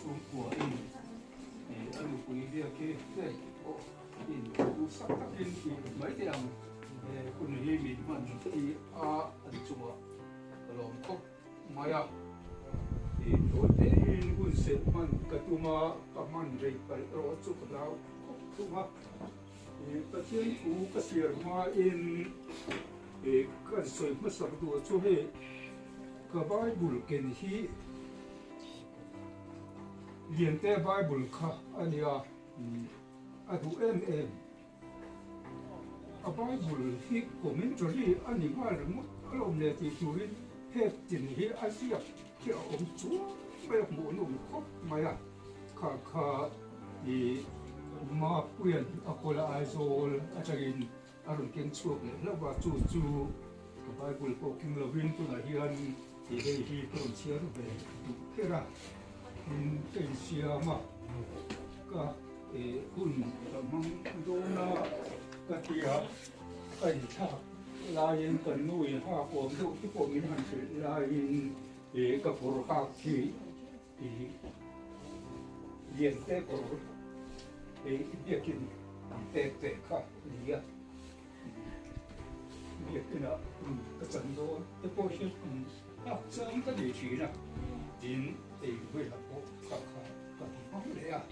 chung của anh quý việc kia đây in sắc tắc in mấy thế nàoคุณฮีมีมันที่อันจัวลองคบมาอ่ะตัวเองคุณเสร็จมันกระตุมากับมันเรียบร้อยจุกแล้วคบตัวมาประเทศกูก็เสียมาอินกันสวยมาสักตัวช่วยกับไบเบิลเกณฑ์ที่เรียนแต่ไบเบิลค่ะอันนี้อะดูa Bible hi commentary animal mut alom le ti turin he tin hi asia ki om chu me mo no khop maya kha ni ma puyan akola aizol atagin arun ken chuak le lawa chu ka Bible ko king lovin tu na hian ti hi kon chia ro be kera in ten sia ma ka hun ta mang do naก็ที่ไอ้ท่าลายกันนู่นท่าผมทุกที่ผมมีหันสิลายกับผู้รักที่เรียนแต่ก็เรียกกินแต่ค่ะเนี่ยเรียกกินอ่ะก็จันโดแต่พอเห็นจังก็ดีทีนะจินเวลาพบค่ะก็ที่ห้องเลยอ่ะ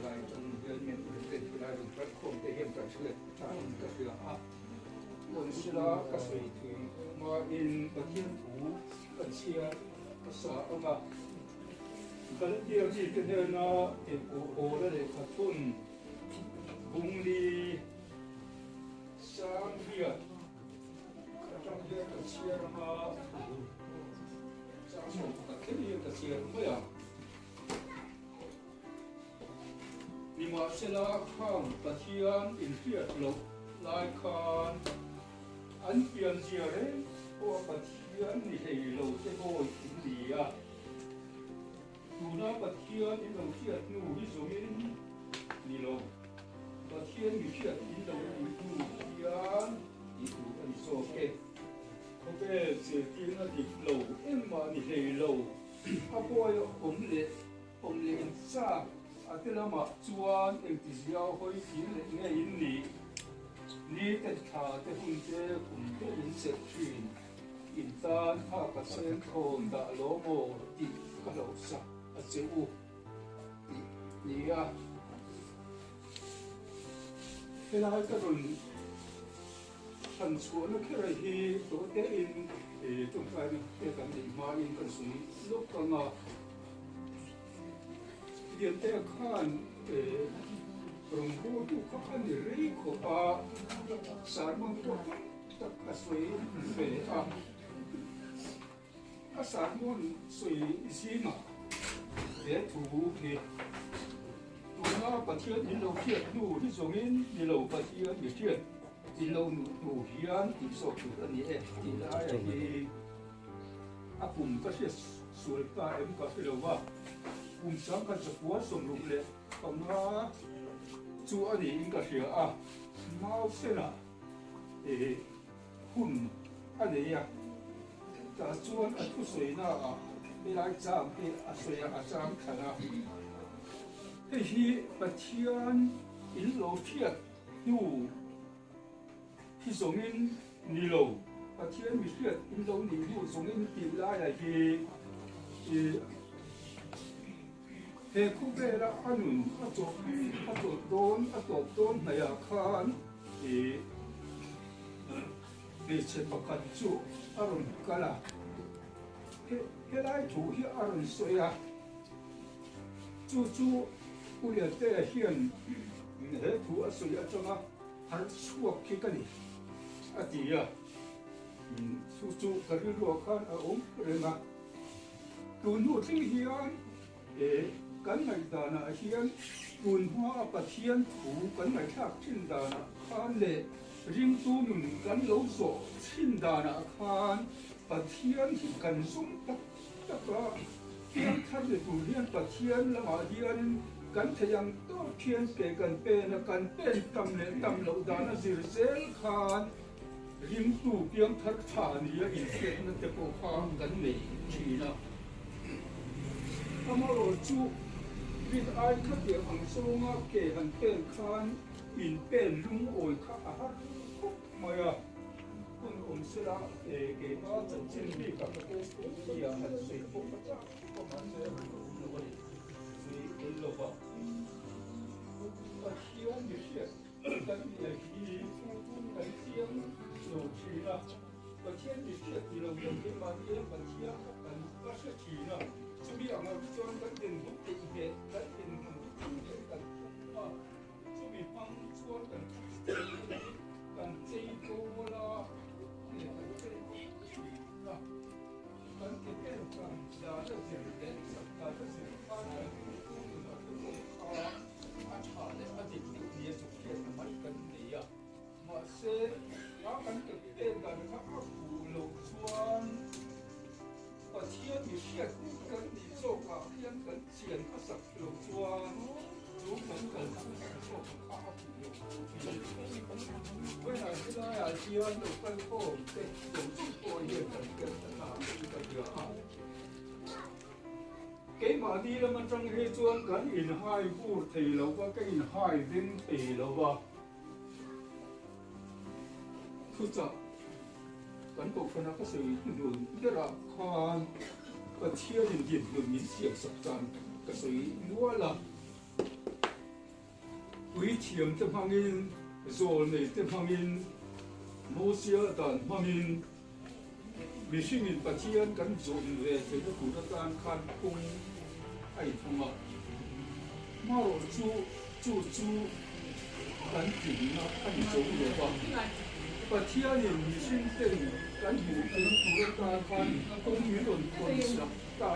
ลายจนเดือนเงินเป็นผู้ได้เป็นพระคงได้เห็นกันเชื่อทางก็คือวันศิลาก็สวยถึงมาอินประเทศหูกันเชียภาษาเอามากันเดียวที่เป็นเดินนะโอและเด็กขัดทุนบุงลีสามเดียดกันเดียวกันเชียมาสามสองกันเดียวกันเชียไม่อะนี่มาเสลาข้ามตะเคียนอินเทียดลบลายคานอันเปลี่ยนเสียเลยพวกตะเคียนนี่ให้เราจะโบยอินเดียดูนะตะเคียนอินเราเทียดนู่ที่สุรินนี่เราตะเคียนมีเทียดอินเราอยู่ดูเทียนอีดูอันโซเกตเขาเป็นเสียทีนั่นอีเราเอ็มมานี่ให้เราอาบอยผมเล่นซาอาทิตย์ละมาชวนเองที่เสียหอยกินเลยไงอินนี่แต่ขาแต่หุ่นเจ้าหุ่นเจ้าอินเสกชินอินตานข้ากระเซ็นโคนดาโลโมติกระโดดสักอาเจ้านี่อะเวลากระโดดฉันชวนนักเรียนที่ตัวเองตรงกลางเกี่ยวกับมาอินกันสุนิลูกกันมาเรียนแต่ข้านตรงบูดูข้านนี่รีขบสารมันตัวตักสวยเป๋สารมันสวยสิมาเดี๋ยวถูนี่ตัวน่าปะเทียนนี่เราเทียนดูที่ตรงนี้นี่เราปะเทียนอยู่เทียนที่เราดูเฮียนที่สอบอยู่อันนี้ที่ได้ที่ปุ่มก็เสียสวยตาก็คือเราว่าปุ่มสังกัดจะปวดสมรุปเลยตอนนั้นจู่อันนี้ก็เสียมาเส้นหุ่นอันนี้แต่จู่อันทุสวยนะไม่ได้จำที่สวยจำขนาดที่ประเทศอินโดเทียดูที่ส่งอินนิโลประเทศมิเทียอินโดนีดูส่งอินติดได้ที่เฮคุเบระอันนู้นอัตโดนพยาคารเชฟกัดจูอารมณ์กะละเฮได้ถูกที่อารมณ์สวยจู่ผู้เรียนแต่เฮียนเฮถูกสวยจังหันสวกขี้กันนี่อาทิตย์จู่กระดิ่งรัวขันเรื่องตัวนู้นที่เฮียนกันไม่ได้นะเฮียนคุณหัวปะเทียนถูกันไม่ทักชินดานะขันเลยริมตัวนุ่นกันโลโซชินดานะขันปะเทียนที่กันสุ่มตักก็เฮียนทัดเลยตัวเฮียนปะเทียนละมาเฮียนกันทยังต้นเทียนเกกันเป็นกันเป็นตำเลยตำเหลาดานะสิเซลขันริมตัวเพียงทัดฐานนี้อินเทอร์เน็ตจะปกป้องกันไม่ทีนะ amaro chu bin ai kha te ang songa ke han pen khan in pen lung oi kha a har maya kun sira ke ba chan chin bi ka ko ya han se ko pa cha ko ma se lo ba se lo ba hiền như thế, cái này thì cái hiền đồ chỉ là cái hiền như thế thìเราเรียนที่มาเรียนcái hiềnกันก็เสียทีนะจะมีอะไรจนกันเป็นบุตรเหตุกันเป็นบุตรเหตุกันจะมีฟังชวนกันกันเจ้าโบราณเนี่ยกันเจ้านะกันเก็บกันยาจะเสียเด็กสักการจะเสียการกันอาชาเนี่ยอาจิตเนี่ยสุขีมันกันเนี่ยมาเสียแล้วกันเก็บเต็มกันข้าวผู้ลงชวนประเทศมีเชียร์กันดีโซกาเพียงกันเชียร์ก็สักลงชวนจูบกันกันโซกข้าวผู้ลงเวลาที่เราอยากเชียร์เราไปโค้งเต็มลงจุดโปรยกันกันตลาดกันเยอะcái mà đi là mình trong hệ chuan cái in hai vụ thì lâu và cái in hai đinh thì lâu và thứ cho cái bộ phận nó sẽ luôn rất là khó và chia đến điểm luôn những chuyện sắp tới cái sự nữa là quý thiểm trong phương面rồi này trong phương面某些的方面มีสิ่งหนึ่งประเทศกันจนเลยเป็นผู้รับการคันคงไอ้ทั้งหมดมาเราจูกันถึงนะอันจงเลยว่าประเทศนี้มีสิ่งเด่นกันอยู่เป็นผู้รับการคันคงมีหล่นคนสักตา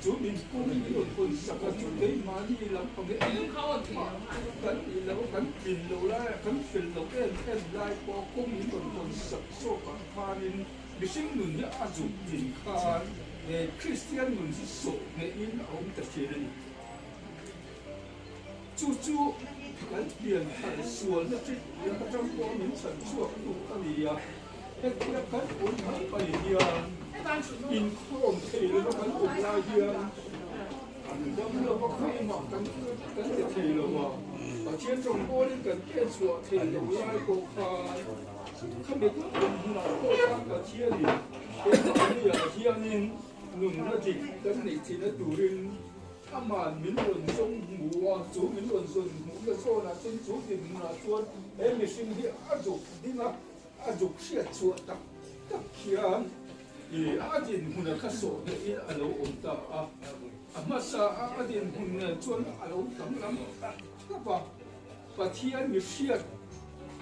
จุดมีคงมีหล่นคนสักจุดได้มาที่เราคงได้กันเรากันกินเราได้กันฟิลเราเอ็นได้พอคงมีหล่นคนสักโซ่กันพานินมิสิ่งหนึ่งที่อาจุดินคานคริสเตียนหนึ่งที่โสในอินเอาแต่เชื่อนี่จู่กันเปลี่ยนผ่านส่วนและที่ยังประจำตัวเหมือนฉันชั่วตัวอะไรอ่ะเฮ็ดเพื่อกันโอนมาไปเดียอินโคมเทแล้วกันโอนลายเดียอันนั้นเราก็เคยมากันจะเทแล้วว่าประเทศจงโอนกันแค่ส่วนเทแล้วลายก็ขาดเขาไม่ต้องเป็นหน้าโคตรกับเชียร์นี่เป็นตอนนี้อย่างเชียร์นี่หนุ่มน่าจิตกันในที่นั้นดูเรื่องอามันมิลวนทรงหมูจูมิลวนส่วนหมูกระโซนะจนจูดินนะส่วนมีสิ่งที่อาจุกดินะอาจุกเชียร์ส่วนตักเขียนอาจินหุ่นข้าโซ่เนี่ยอาโลอุตตามาซาอาจินหุ่นส่วนอาโลตั้งลำก็ประเทศมีเชียร์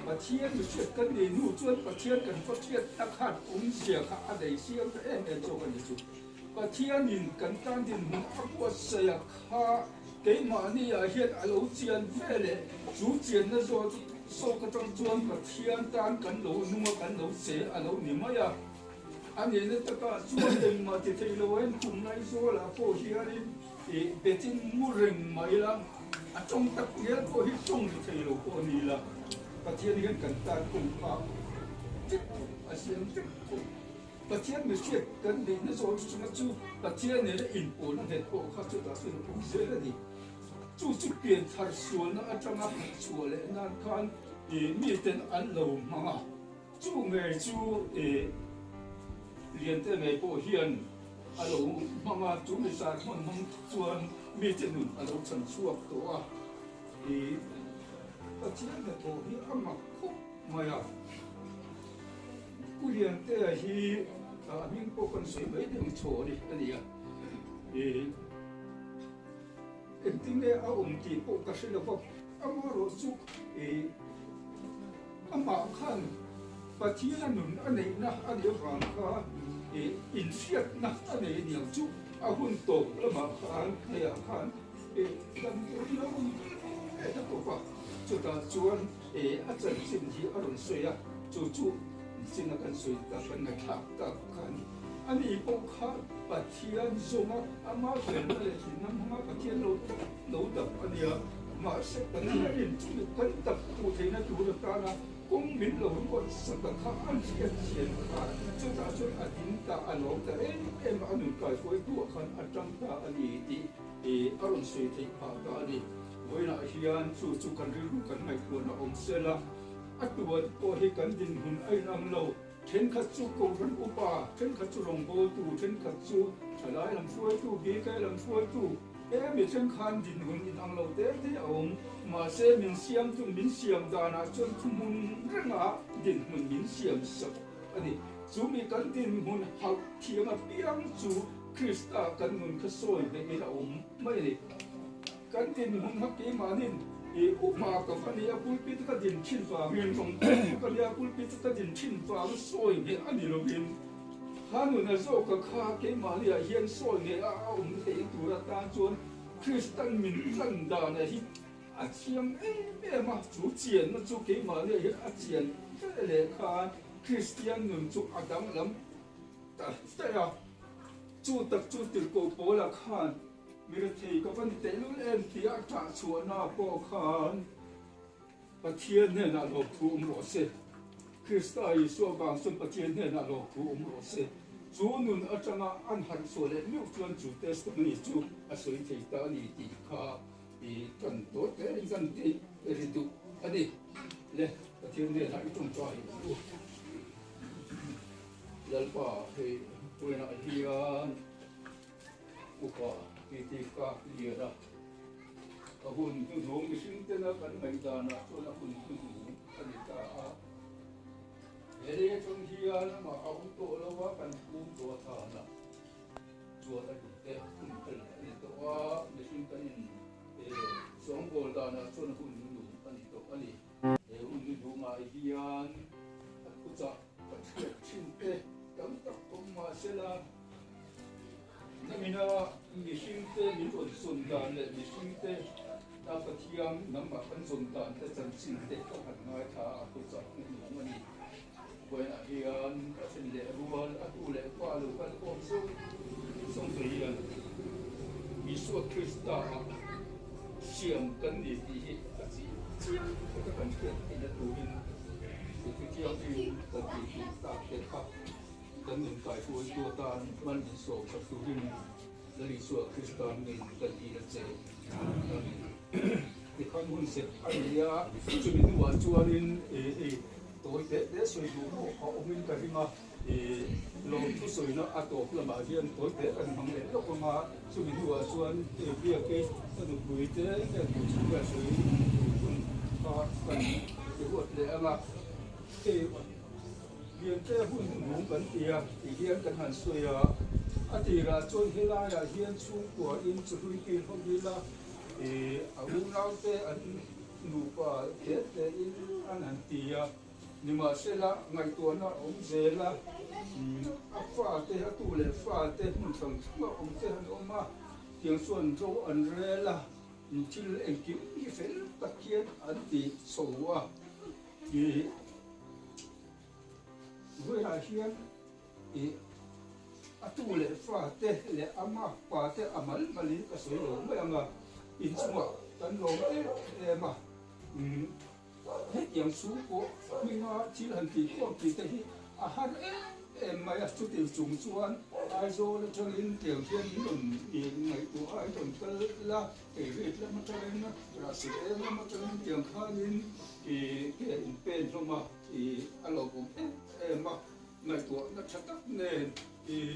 ประเทศมีเชียร์กันดีนู่นส่วนประเทศกันประเทศตะขาดเสียขาอะไรเสียแต่โจกันอยู่ประเทศนี้กันตั้งที่มันอักว่าเสียขาเกี่ยมานี่เฮ็ดอาโลเจียนแม่เลยจูเจียนนั่นโซก็ต้องส่วนประเทศตั้งกันโลนัวกันโลเสียอาโลนี่ไม่อะอันนี้เนี่ยตะการส่วนเองมาที่ที่เราเห็นคุณนายโซล่ะพวกเฮียนี่เบ็ดที่มูริงไม่ละจงตะเกียบพวกที่จงที่ที่เราพวกนี้ละประเทศนี้กันตั้งกุมภาจิตอาเซียนจิตประเทศมีเสียกันดีนั่นส่วนที่มันจู่ประเทศนี้ได้อินโอนเหตุผลเขาจะตัดสินผู้เสียดีจู่เปลี่ยนทางส่วนนั้นอาจจะมาส่วนเลยนั่นคันมีแต่อันเรามาจู่เมื่อจู่เรียนแต่ไม่พอเฮียนอันเรามาจู่ไม่สารมันส่วนมีแต่หนุนอันเราฉันชั่วตัวประเทศนี้พอเฮียนมาคุกมาอ่ะกูเรียนแต่ที่มิ่งพวกคนสวยไม่ได้มาโชว์ดิอันนี้กันทิ้งได้เอาที่พวกกษัตริย์พวกอามาโรสุอามาขันประเทศนั้นอันนี้นะอันเดียวกันค่ะอินเดียนะอันนี้เดียวจุอาหุ่นโตแล้วมาขันเฮียขันกันที่เราถ้าพวกจุดจวนอาจารย์สิ่งที่อารมณ์สวยจู่สิ่งนั้นสวยแต่เป็นในขับกับขันอันนี้พวกเขาปะเทียนส่งอามาเป็นอะไรที่นั่นมาปะเทียนเราดับอันนี้มาเสกปะเทียนอินจุดกันดับผู้ที่นั่นดูดับกันนะคงมิเราคนสักข้าอันเชียนขาจุดจุดอดินตาอันหลงแต่อันหนึ่งกายไว้ตัวขันอันจังตาอันนี้ดี aron sui thei pa ta ni voina hian chu kan ri kan ngai ko na om sela atuan ko he kan din hun ai nam lo then khat chu ko ran upa then khat chu rong bo tu then khat chu chalai lam suai tu bi kai lam suai tu mi then khan din hun in ang lo te om mà sẽ mình xem chúng mình xem ra là cho chúng mình rất là đến mình xem sắp anh đi chúng mình cần đến mình học thiền là biếng chú Krista cần mình cái soi về cái là mấy đi cần đến mình học cái mà nên mà cái phần này cũng biết cái đến chín phá miền trong cái này cũng biết cái đến chín phá soi về anh đi rồi bên hắn mình là số cái mà này hiện soi này thấy tụi ta tan chuẩn Krista mình thân đàn này chiang mà chủ chiến nó chủ cái mà này chiến cái lệ khan Christian ngừng chủ Adam lắm tại à chủ tập chủ tiểu cổ bố là khan mình thấy có vấn đề luôn em thì trả chuột na bố khan và thiên này là lộc thu lộ xe Christa Giêsu bằng xuân và thiên này là lộc thu lộ xe chủ nun ở trong anh hẳn số lệ nếu chuyên chủ testament chủ soi thấy ta đi đi kha cần tốt cái dân thì tụ anh đi lên thiên địa lại trong tròi lần qua thì tôi nói thì của thì cả gì đó hồn tu hồn cái sinh tên là cần mấy đàn là cho là hồn tu hồn anh đi cả để trong khi mà ông tổ là quá cần cũng tổ thà là chùa là chủ tế cũng cần để tổ để sinh tên sống bồ đà na cho nó hùn đủ anh đi anh đi để hùn đủ mà hiền cũng cho còn chuyện chín tê đóng tập cũng mà sẽ là nên mình mình sinh tê mình còn xuân đàn này mình sinh tê ta có thiam nắm mà vẫn xuân đàn ta chân sinh tê có hẳn ngay thà cũng cho hùn đủ anh đi với là hiền các sinh lệ ruộng tu lệ qua rồi các con số sống tùy hiền Giêsu Christa xem cần gì thì cái gì cái phần chuyện thì là tụ hình cái theo thì cần gì ta kết hợp cần những cái phối đua tan man đi số các tụ hình là lý số Christa mình cần gì là gì thì con muốn sẽ anh ấy cho mình nói cho nên tôi để suy nghĩ họ mình cái gì mà lòng thu soi nó tổ là bảo hiền tối tế cần không để lúc mà suy nghĩ đùa xuân việc cái được buổi tế cái buổi chúng ta suy họ cần cái buổi để mà cái việc cái buổi muốn cần tiền thì hiền cần hành suy thì là cho thế là hiền xuống của in sự kiện không đi là ông lao tế anh nụ quả tế in anh hành tiền nhưng mà sẽ là ngày tuổi nó ông về là pha thế tu lệ pha thế mình sống mà ông thế ông mà tiếng xuân châu anh rê là chỉ là em kiếm cái phải tất nhiên anh thì xấu à thì với là hiện thì tu lệ pha thế lệ ama pha thế amal malin cái số lượng mấy ông à in chung à tận lòng thế mà hết yang số của mình chỉ là chỉ có chỉ thấy hắn em mà chút tiểu trùng xuân ai rồi cho nên tiểu thiên luận thì ngày của ai còn cơ là cái việc là mà cho nên là sự em mà cho nên tiểu khai nên thì cái bên trong mà thì anh lo cũng em mà ngày của nó chắc tắc nên thì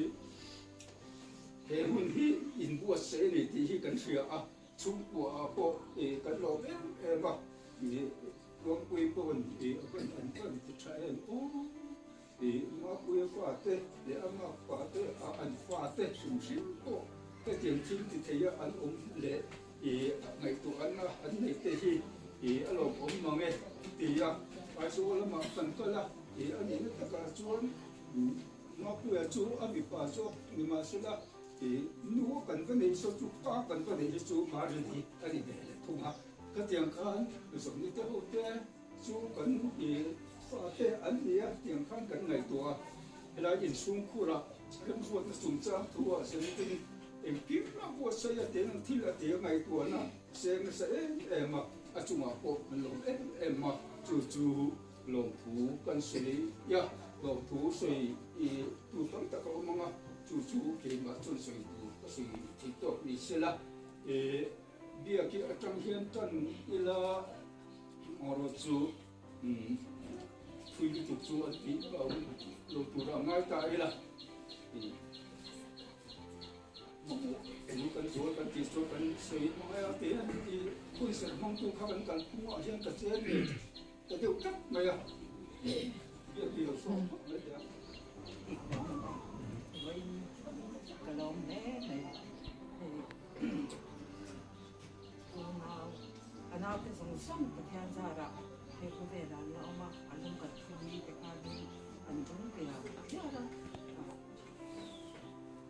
cái mình hi in bùa sẽ này thì cần sửa chung của bộ thì cần lo em mà thì con quy bồn thì vẫn vẫn thì chạy thì mà quy pha tê để mà pha tê anh pha tê sung sinh cô cái tiền chính thì thấy anh ông lệ thì ngày tụ anh này thì anh ông mà nghe thì ai số là mà phần tôi là thì anh ấy tất cả chuan mà quy chú anh bị pha chú nhưng mà sẽ là thì nếu cần cái này số chú ta cần cái này chú mà thì anh ấy để thùng hấp cái tiền khăn rồi như thế hậu thế chú cần thì pha thế anh thì tiền khăn cần ngày tuổi là nhìn xuống khu là cái ruột nó xuống trang thua sẽ nên em kiếm nó mua xây tiền thì là tiền ngày tuổi nó sẽ em mà chúng mà bộ mình lòng em mà chú lòng thú cần suy ya lòng thú suy tu tâm ta có mong chú cái mà chôn suy tu suy chỉ tốt đi sẽ là bia ki atang hian tan ila oro chu thui li chu an ti lo tu ra ngai ta ila kan zo kan ti so kan sei mo ai te an ti kui ser mong tu kha kan mo hian ka che ni ta deu tak mai a bia ki lo so mai ya với cái lồng đấy này thì anh nào cái song song cái thiên gia ra thì có vẻ là nó mà anh không cần chú ý cái cái gì anh cũng cái nào cũng biết đó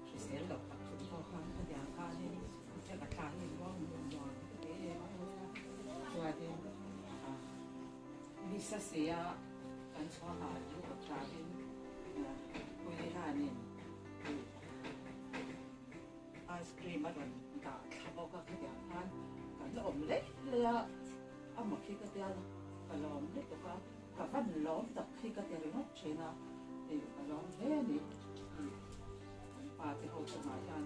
thì sẽ đọc tập trung khó khăn cái dạng cái này cái cái cái này nó nhiều cái rồi thì bisa saya kan soal itu ketrakin kuliahan ice cream ở gần cả bao các cái nhà hàng cả nó ổn đấy là mà khi cái tiền cả lòm đấy cả phần lòm tập khi cái tiền nó chơi nào thì cả lòm thế thì bà thì hậu trường hải ăn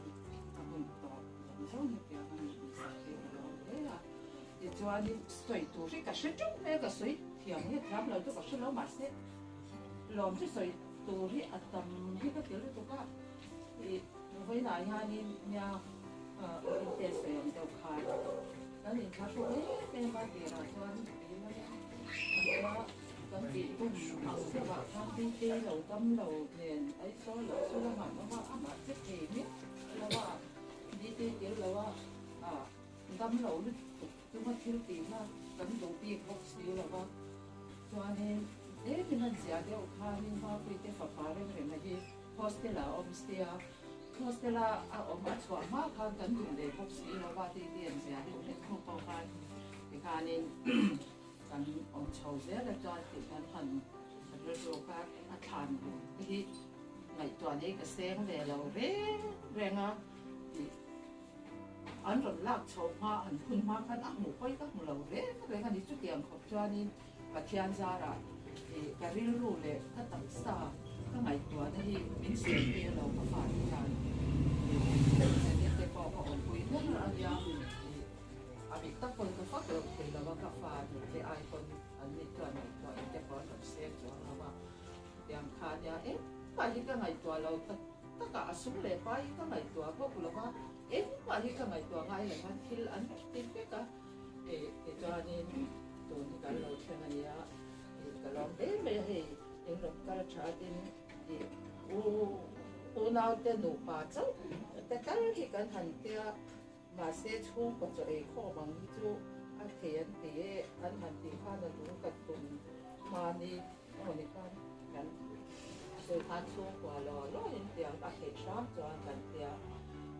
mình to mình sống như kiểu mình sẽ kiểu lòm thế là thì cho anh sấy tổ cái sấy chút này cái sấy thì anh ấy làm lại cho cái sấy lòm mà sẽ lòm cái sấy tổ cái tầm khi cái tiền nó cả thì với lại hai anh nhà tết sẽ làm đâu khai, đó thì他说哎，妈爹啦，说你那cái chị cũng học sẽ bảo tham đi đi lầu tâm lầu nền ấy số là mà nóว่าmà chết thì biết làว่าđi đi kiểu làว่าtâm lầu nó chúng ta thiếu tiền mà tâm đầu tiên học xíu làว่าcho nên đấy thì nó giá đều khai nên hoa quy tế phật pháp đấy mà gì hostel là homestay hostela oma chua ma khan kan dum le box ni lo wa ti ti en sia ni ko ko ka ti ka ni kan om chau ze la cha ti kan han ro ro ka a than ti ngai to ni ka seng le lo re nga ti an ron lak chau ma an khun ma kan a mu koi ka mu lo re nga ni chu tiang khop cha ni pa thian za ra ti ka ri ru le ka tam sa ka ngai to ni min se ti lo ka fa ti kan cái cỏ quý nhất là anh em bị tắc phần cái phát được thì là các pha thì ai còn anh ấy cho này cho anh cái có tập xem cho nó mà yang khai ya phải cái ngày tua lâu tất cả súng lệ phải cái ngày tua có là mà phải cái ngày tua ngay là anh khi anh tin cái để cho nên tụi những cái lâu thế này ya cái lòng đấy mới thì những lúc cái trả tiền thì nào tên nụ bà cháu,แต่การที่การหันเตียมาเสียชูก็จะเอข้อบางที่อันเทียนตีอันหันตีข้าจะรู้กับตุนมานี่วันนี้กันโดยการชูกว่าล้อเห็นเตียงตาเขียนช้ำจวนกันเตีย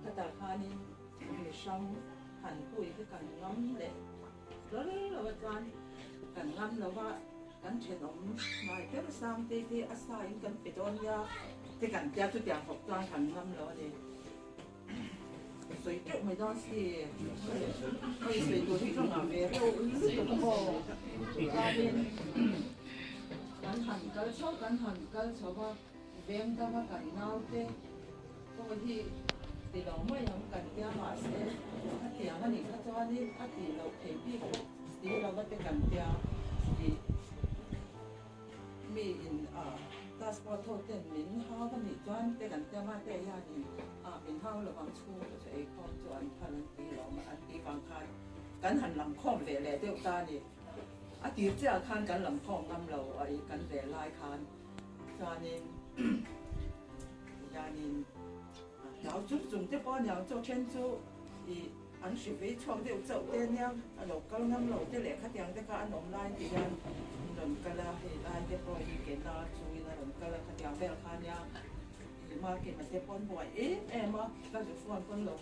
ถ้าแต่ข้านี่มีช่างหันคุยคือกันง้ำเลยแล้วเราการกันง้ำแล้วว่ากันเฉดอมมาแค่สามที่อาศัยกันไปโดนยาที่กันเตียทุกอย่างหกจานกันง้ำแล้วเนี่ย水竹咪當時，可以水到呢種顏味都咁個，下邊緊行緊抽個餅得乜緊拗嘅，嗰個啲地浪乜飲緊啲馬些，一條嗰年嗰陣啲一條路皮邊個啲路嗰啲緊啲，啲咩das Wort den Min haben nicht dran, der ganze Mal der ja nicht. In Haule beim Schuh, also ich komme zu einem Fall, die Lauma an die Bank kann. Ganz an lang kommen wir, der da nicht. Die sehr kann ganz lang kommen am Lau, ich kann der Lai kann. Ja nicht, ja nicht. Ja, zum der Bahn ja so schön so, die an Schiffе schon der so der ja, also ganz am Lau der Lehrer hat ja der kann online die dann cái là thì là cái rồi cái đó chú ý là cái là cái dạng về là khăn nha thì mà cái mà cái con bội em mà cái cái con lẩu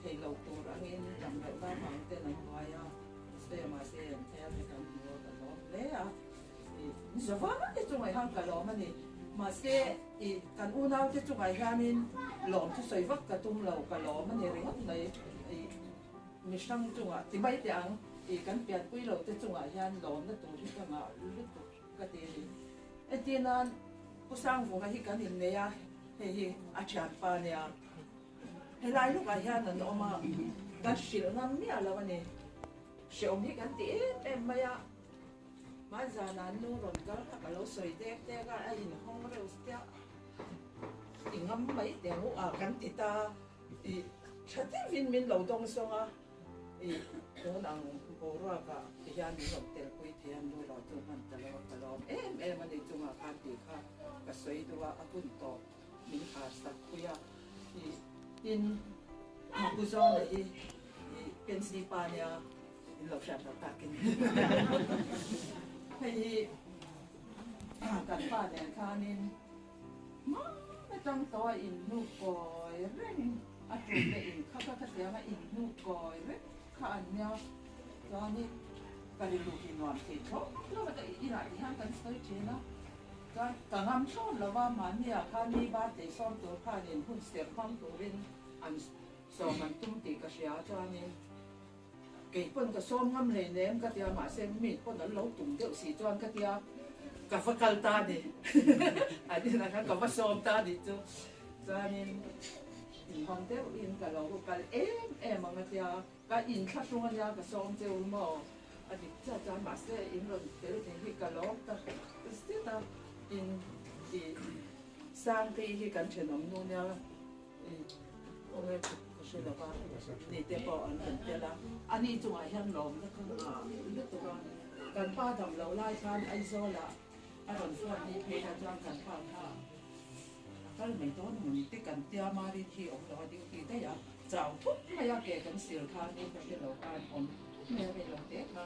thì lẩu tủ ra nghe làm lại ba mảng tên là ngoài à xe mà xe theo thì làm nhiều cái đó đấy à thì giờ vắng cái chỗ này hàng cái đó mà xe thì cái u nào cái chỗ này ra nên lỏng cái sợi vắt cái tung lẩu cái đó mà này rất này mình sang chỗ à thì mấy tiếng thì cái biển quy lầu tới chung ở gian lòm nó tổ chức cái ngạo lúc cái tiền ấy tiền là bữa sáng vùng cái này nhìn này à thì chán pa này à hay lai lúc ai ha nó mà cái sự ngắm mía là cái này sẽ ông hi cái tí em mày à mà giờ nó nu rồi cái lỗ sợi tê tê cái ai nó không có đâu tê thì ngắm mấy tiếng ngủ à cái tí ta thì chắc chắn mình lao động xong à thì nó đang bổ ra cả thì giờ mình học tiền quỹ thì anh nuôi lao động mình ta lao em mà đi chung à cái tí cái sợi đó à cũng to mình à sắp quỹ à thì in aku zo na Pennsylvania in lo siya na takin. Hay kan pa ne kanin ma metang to in nu ko ren atu le in kaka ka ma in nu ko ren ka anya yani kali lu ki non ti to lo ma ta ina i han kan stoi chena ka ngam chon lo wa ma ni a ka ni ba te som to ka nin hun ser pam to ren an so man tum ti ka sia cho nên cái phần cái xóm ngâm lên ném cái tia mà xem mình phần nó lâu tụng điệu xì cho cái tia cà phê cal ta đi anh đi là cái cà phê xóm ta đi cho nên in phong điệu in cái lâu cái em mà cái tia cái in khắp luôn anh cái xóm điệu mà anh đi cho mà xem in rồi điệu thì cái lâu ta ta in thì sang cái cảnh chuyện ông luôn nha ông ấy cái là baนี่เตปอนเป็นเตละอันนี้จงอายันลมนะคือเลือกตัวกันป้าทำเราไล่ทานไอโซละอารมณ์ส่วนนี้เพจจ้างกันป้าท่าก็ไม่ต้องมันติดกันเตียมาดีที่องค์เราดีที่ได้ยังเจ้าทุกไม่อยากแก่กันเสียทางนี้ก็เป็นเราการผมไม่เป็นเราเด็กนะ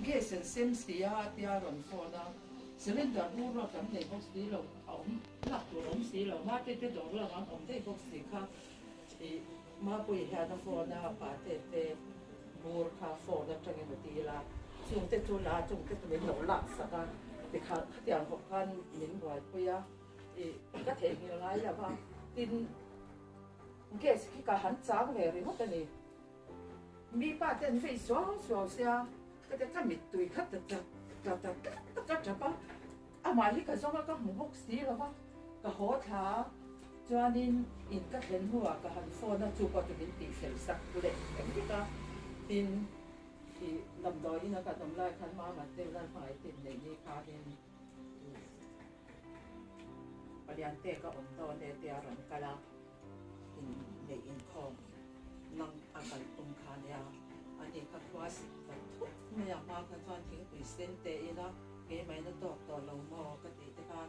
เกี่ยเซนเซนเสียเตียรอนฟอนะเสร็จแล้วดูเรากันในพวกสีเราเอาหลักตัวเราสีเรามาเต็มตัวเราเอาได้พวกสีค่ะมาปุยหาน้ำฝนนะป่าเตะบัวคาฝนนะจังเงินตีละจุงเตตุลาจุงเตตุเป็นหลงหลักสักการแต่ข้าเตียงของกันมินไหวปุยอ่ะก็เถียงยังไงล่ะพ่อตินเกสที่การหันจ้างเวรีหมดเลยมีป้าเต้นไฟสวงเสียก็จะก็มิดตุยขัดจะป้าอามาที่กระทรวงก็หงหกสีแล้วป่ะก็หัวท้าcho nên in các đến hoa cả hành phone nó chụp vào cái bên tỷ phèn sắc của đấy cái cái tin thì làm đó in nó cả tầm lại khăn mà tên là phải tin để đi khá nênประเดี๋ยวเตะก็อ่อนตอนเตะรันกันละinในอินคอมนั่งอาการตรงขาเนี่ยอันนี้ก็ว่าสิกันทุกไม่อยากมากันตอนทิ้งปุ๋ยเส้นเตะนะเกย์ไม่น่าตอกต่อเราหม้อก็ติดกัน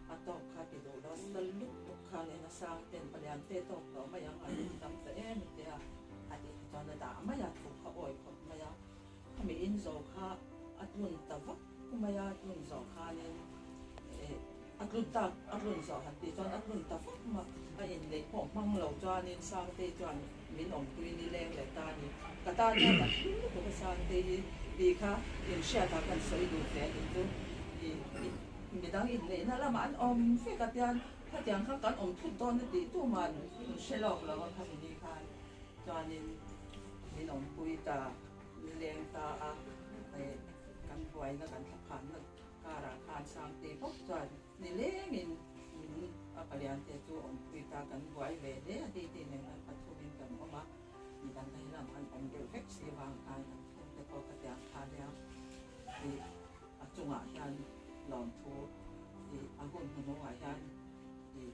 atau kaki dola selalu bukan yang nasa dan pilihan tetok to mayang ada tam te dia ada jana da maya tu ka oi ko maya kami inzo ka atun tavak maya atun zo ka ne atun zo hati jon atun tavak ma ai nei ko mang lo jon in sang te jon min om tu ni leng le ta ni ka ta ni da ko ka sang te di ka in sha ta kan sai du te tuมีดังอินเลยนะละมันอมเฟกัดยันถ้าอย่างข้างกันอมทุบต้นนี่ตู้มันเชลล์แล้วก็ทำดีค่ะจานินมีนมปุยตาเลี้ยงตากันไว้นะกันขับขันนะการาคารสามตีพบจานนี่เลี้ยงมินปริยันเตตัวอมปุยตากันไว้เวเดอดีตีเนี่ยปัจจุบันกันออกมามีกันให้ละมันอมเดือดเฟกสีวางกันแต่พอกระจายทานแล้วที่จุงอ่ะยันลองทูที่อากุนพนมหายันที่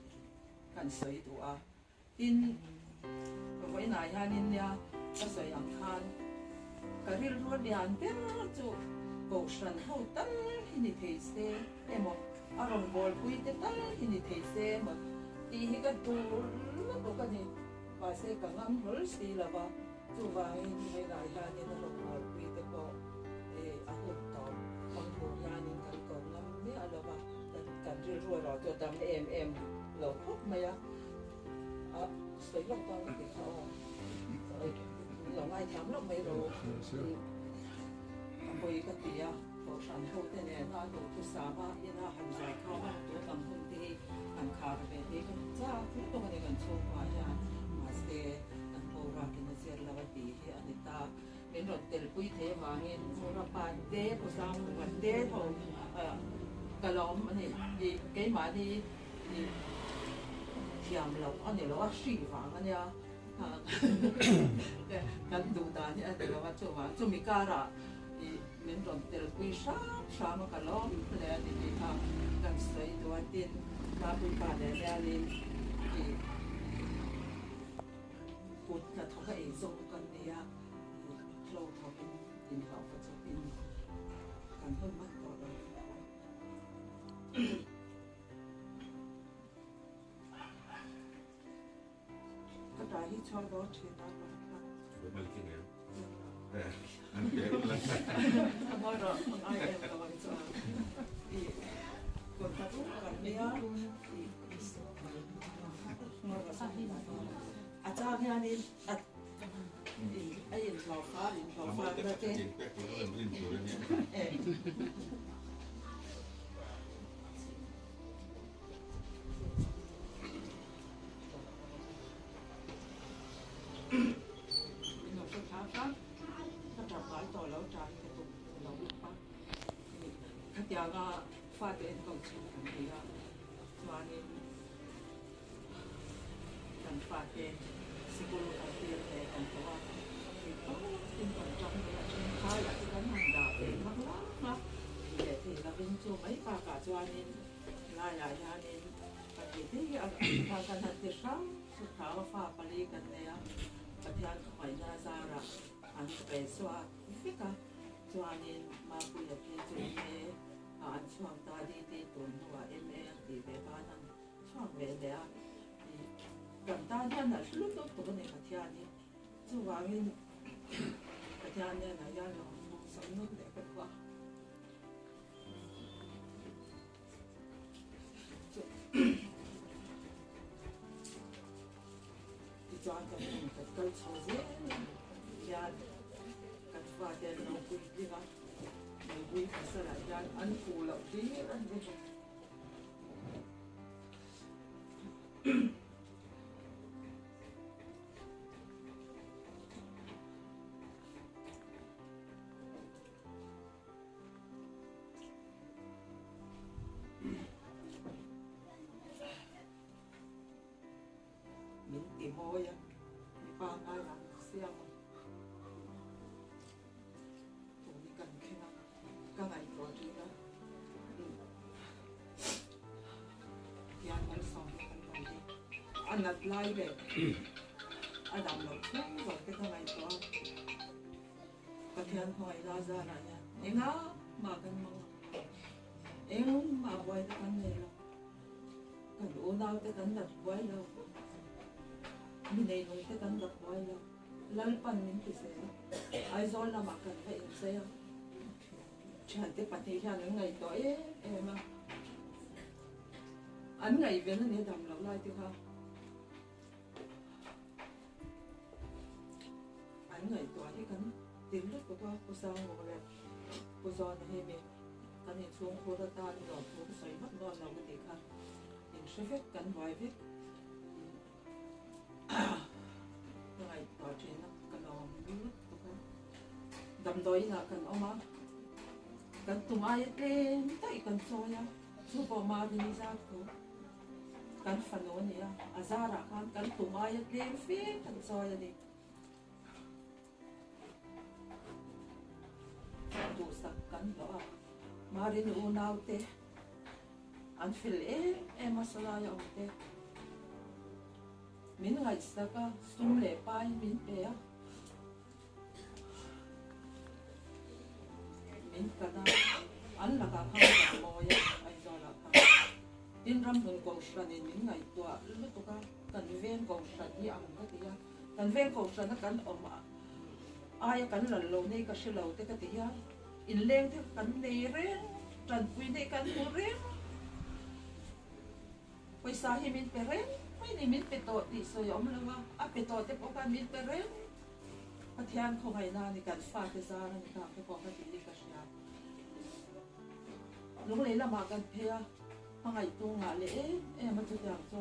กันสวยตัวทินก็ไว้นายยันนินเนี่ยก็สวยอย่างคันก็ริลรวดยันเป็นจู่กบฉันเขาตั้งหินิเทเซหมดอารมณ์บอลคุยแต่ตั้งหินิเทเซหมดตีให้กันดูแล้วก็นี่ภาษากังงามรู้สิละว่าจู่ว่าให้นายยันนี่เราบอลคุยแต่ก็อากุนตอบบางคนยันนี่กันก่อนแล้วไม่อะไรว่ากันริลรวดเราจะทำเราพบไหมอ่ะสวยลงตอนที่เขาเราไม่ทำเราไม่รู้คุยกันดีอ่ะพอฉันพูดเนี่ยน่าดูทุกสามารถยังน่าหันใจเข้ามาตัวต่างคนที่อันคาร์เป็นที่กันจ้าทุกตัวเนี่ยกันโชว์ว่าอย่างมาสเตย์อันโบราณกินเสียแล้วดีที่อันนี้ตาเป็นรถเตลปุยเทวาเงินโบราณปานเดผู้สร้างวันเดทงกระล้อมอันนี้ดีเกี่ยมาดีเทียมเราอันนี้เราว่าสีฟ้าอันนี้ kan tu ta ni ada lawat coba cumi kara i menton tel kui sama kalau le di kan sai dua tin babu pada le i put ka thok ka e so kan dia flow thok in hau ka so in kan hơn mắt to đó cái trái hít cho đó thì nó Mình kinh nghiệm. Anh kể lên. không nói rồi không ai em đâu anh cho thì còn ta cũng còn nhớ nói là sao đi à cha nghe đi à ai nhìn lò phá ra cái Katiaga fate en coaching dia tuanin kan fate psikolog atir kan tawa ito tin kan jam dia chen kaya kan handa magla dia ti la bin chu mai pa ka tuanin la yanin pati kan hatte sam su tawa fa pali kan dia patian kai na zara an pe swa fika tuanin mapuya pe chu me an chuang ta di tun hua em ti ve ba nang chuang ve le a kan ta hian na lu to to ne khathia ni chu wangin khathia ne na ya lo sam nu le ka wa ti chuang ka ni ka kal chho je ya ka fa de no ku di ga we said I got uncool up here and mình tìm môi á, ba ngày làm xem các ngày có gì đó, yan mal xong cái này đi, anh đặt like để, anh làm được không rồi cái ngày có, cái thiên hỏi ra là nha, em á mà cái em mà quay cái này là, cái đồ nào cái đặt quay đâu, mình này nói cái đặt quay đâu, lalpan mình cái gì, ai rồi là mặc cái phải gì chẳng tiếc bản thân những ngày tối em à anh ngày về nó để đầm lắm lại tiêu ha anh ngày tối thì cần tìm lúc của tôi cô sao ngồi về cô do nó hay về cần hiện xuống cô ta ta đi rồi cô xoay mất ngon nào cái gì khác những số phép cần vài phép ngày tối trên nó cần lòng lúc của đầm tối là cần ông má kan tumay te tay kan soya supo mabini sa ko kan fano niya azara kan tumay te fi kan soya ni tu sak kan lo marin unaw te an fil masala ya te min ngai saka sumle pai min pe mình cần anh là cả hai cả mồi anh rồi là cả tin ram hồn cầu sanh nên những ngày tua lúc tôi cần ven cầu sanh đi ăn cái gì cần ven cầu sanh nó cần ai cần là lâu nay cái sự lâu thế cái gì in lên thế cần này rén trần quy này cần mua rén quay xa hi mình phải rén mấy này mình phải tổ đi soi ống là mà phải tổ thế bố can mình phải rén cái thiên không hay na thì cần pha cái ra nên cả cái bó cái gì cái gì lúc lấy là mà cần phê mà ngày tu ngã lễ em mà chụp dạng cho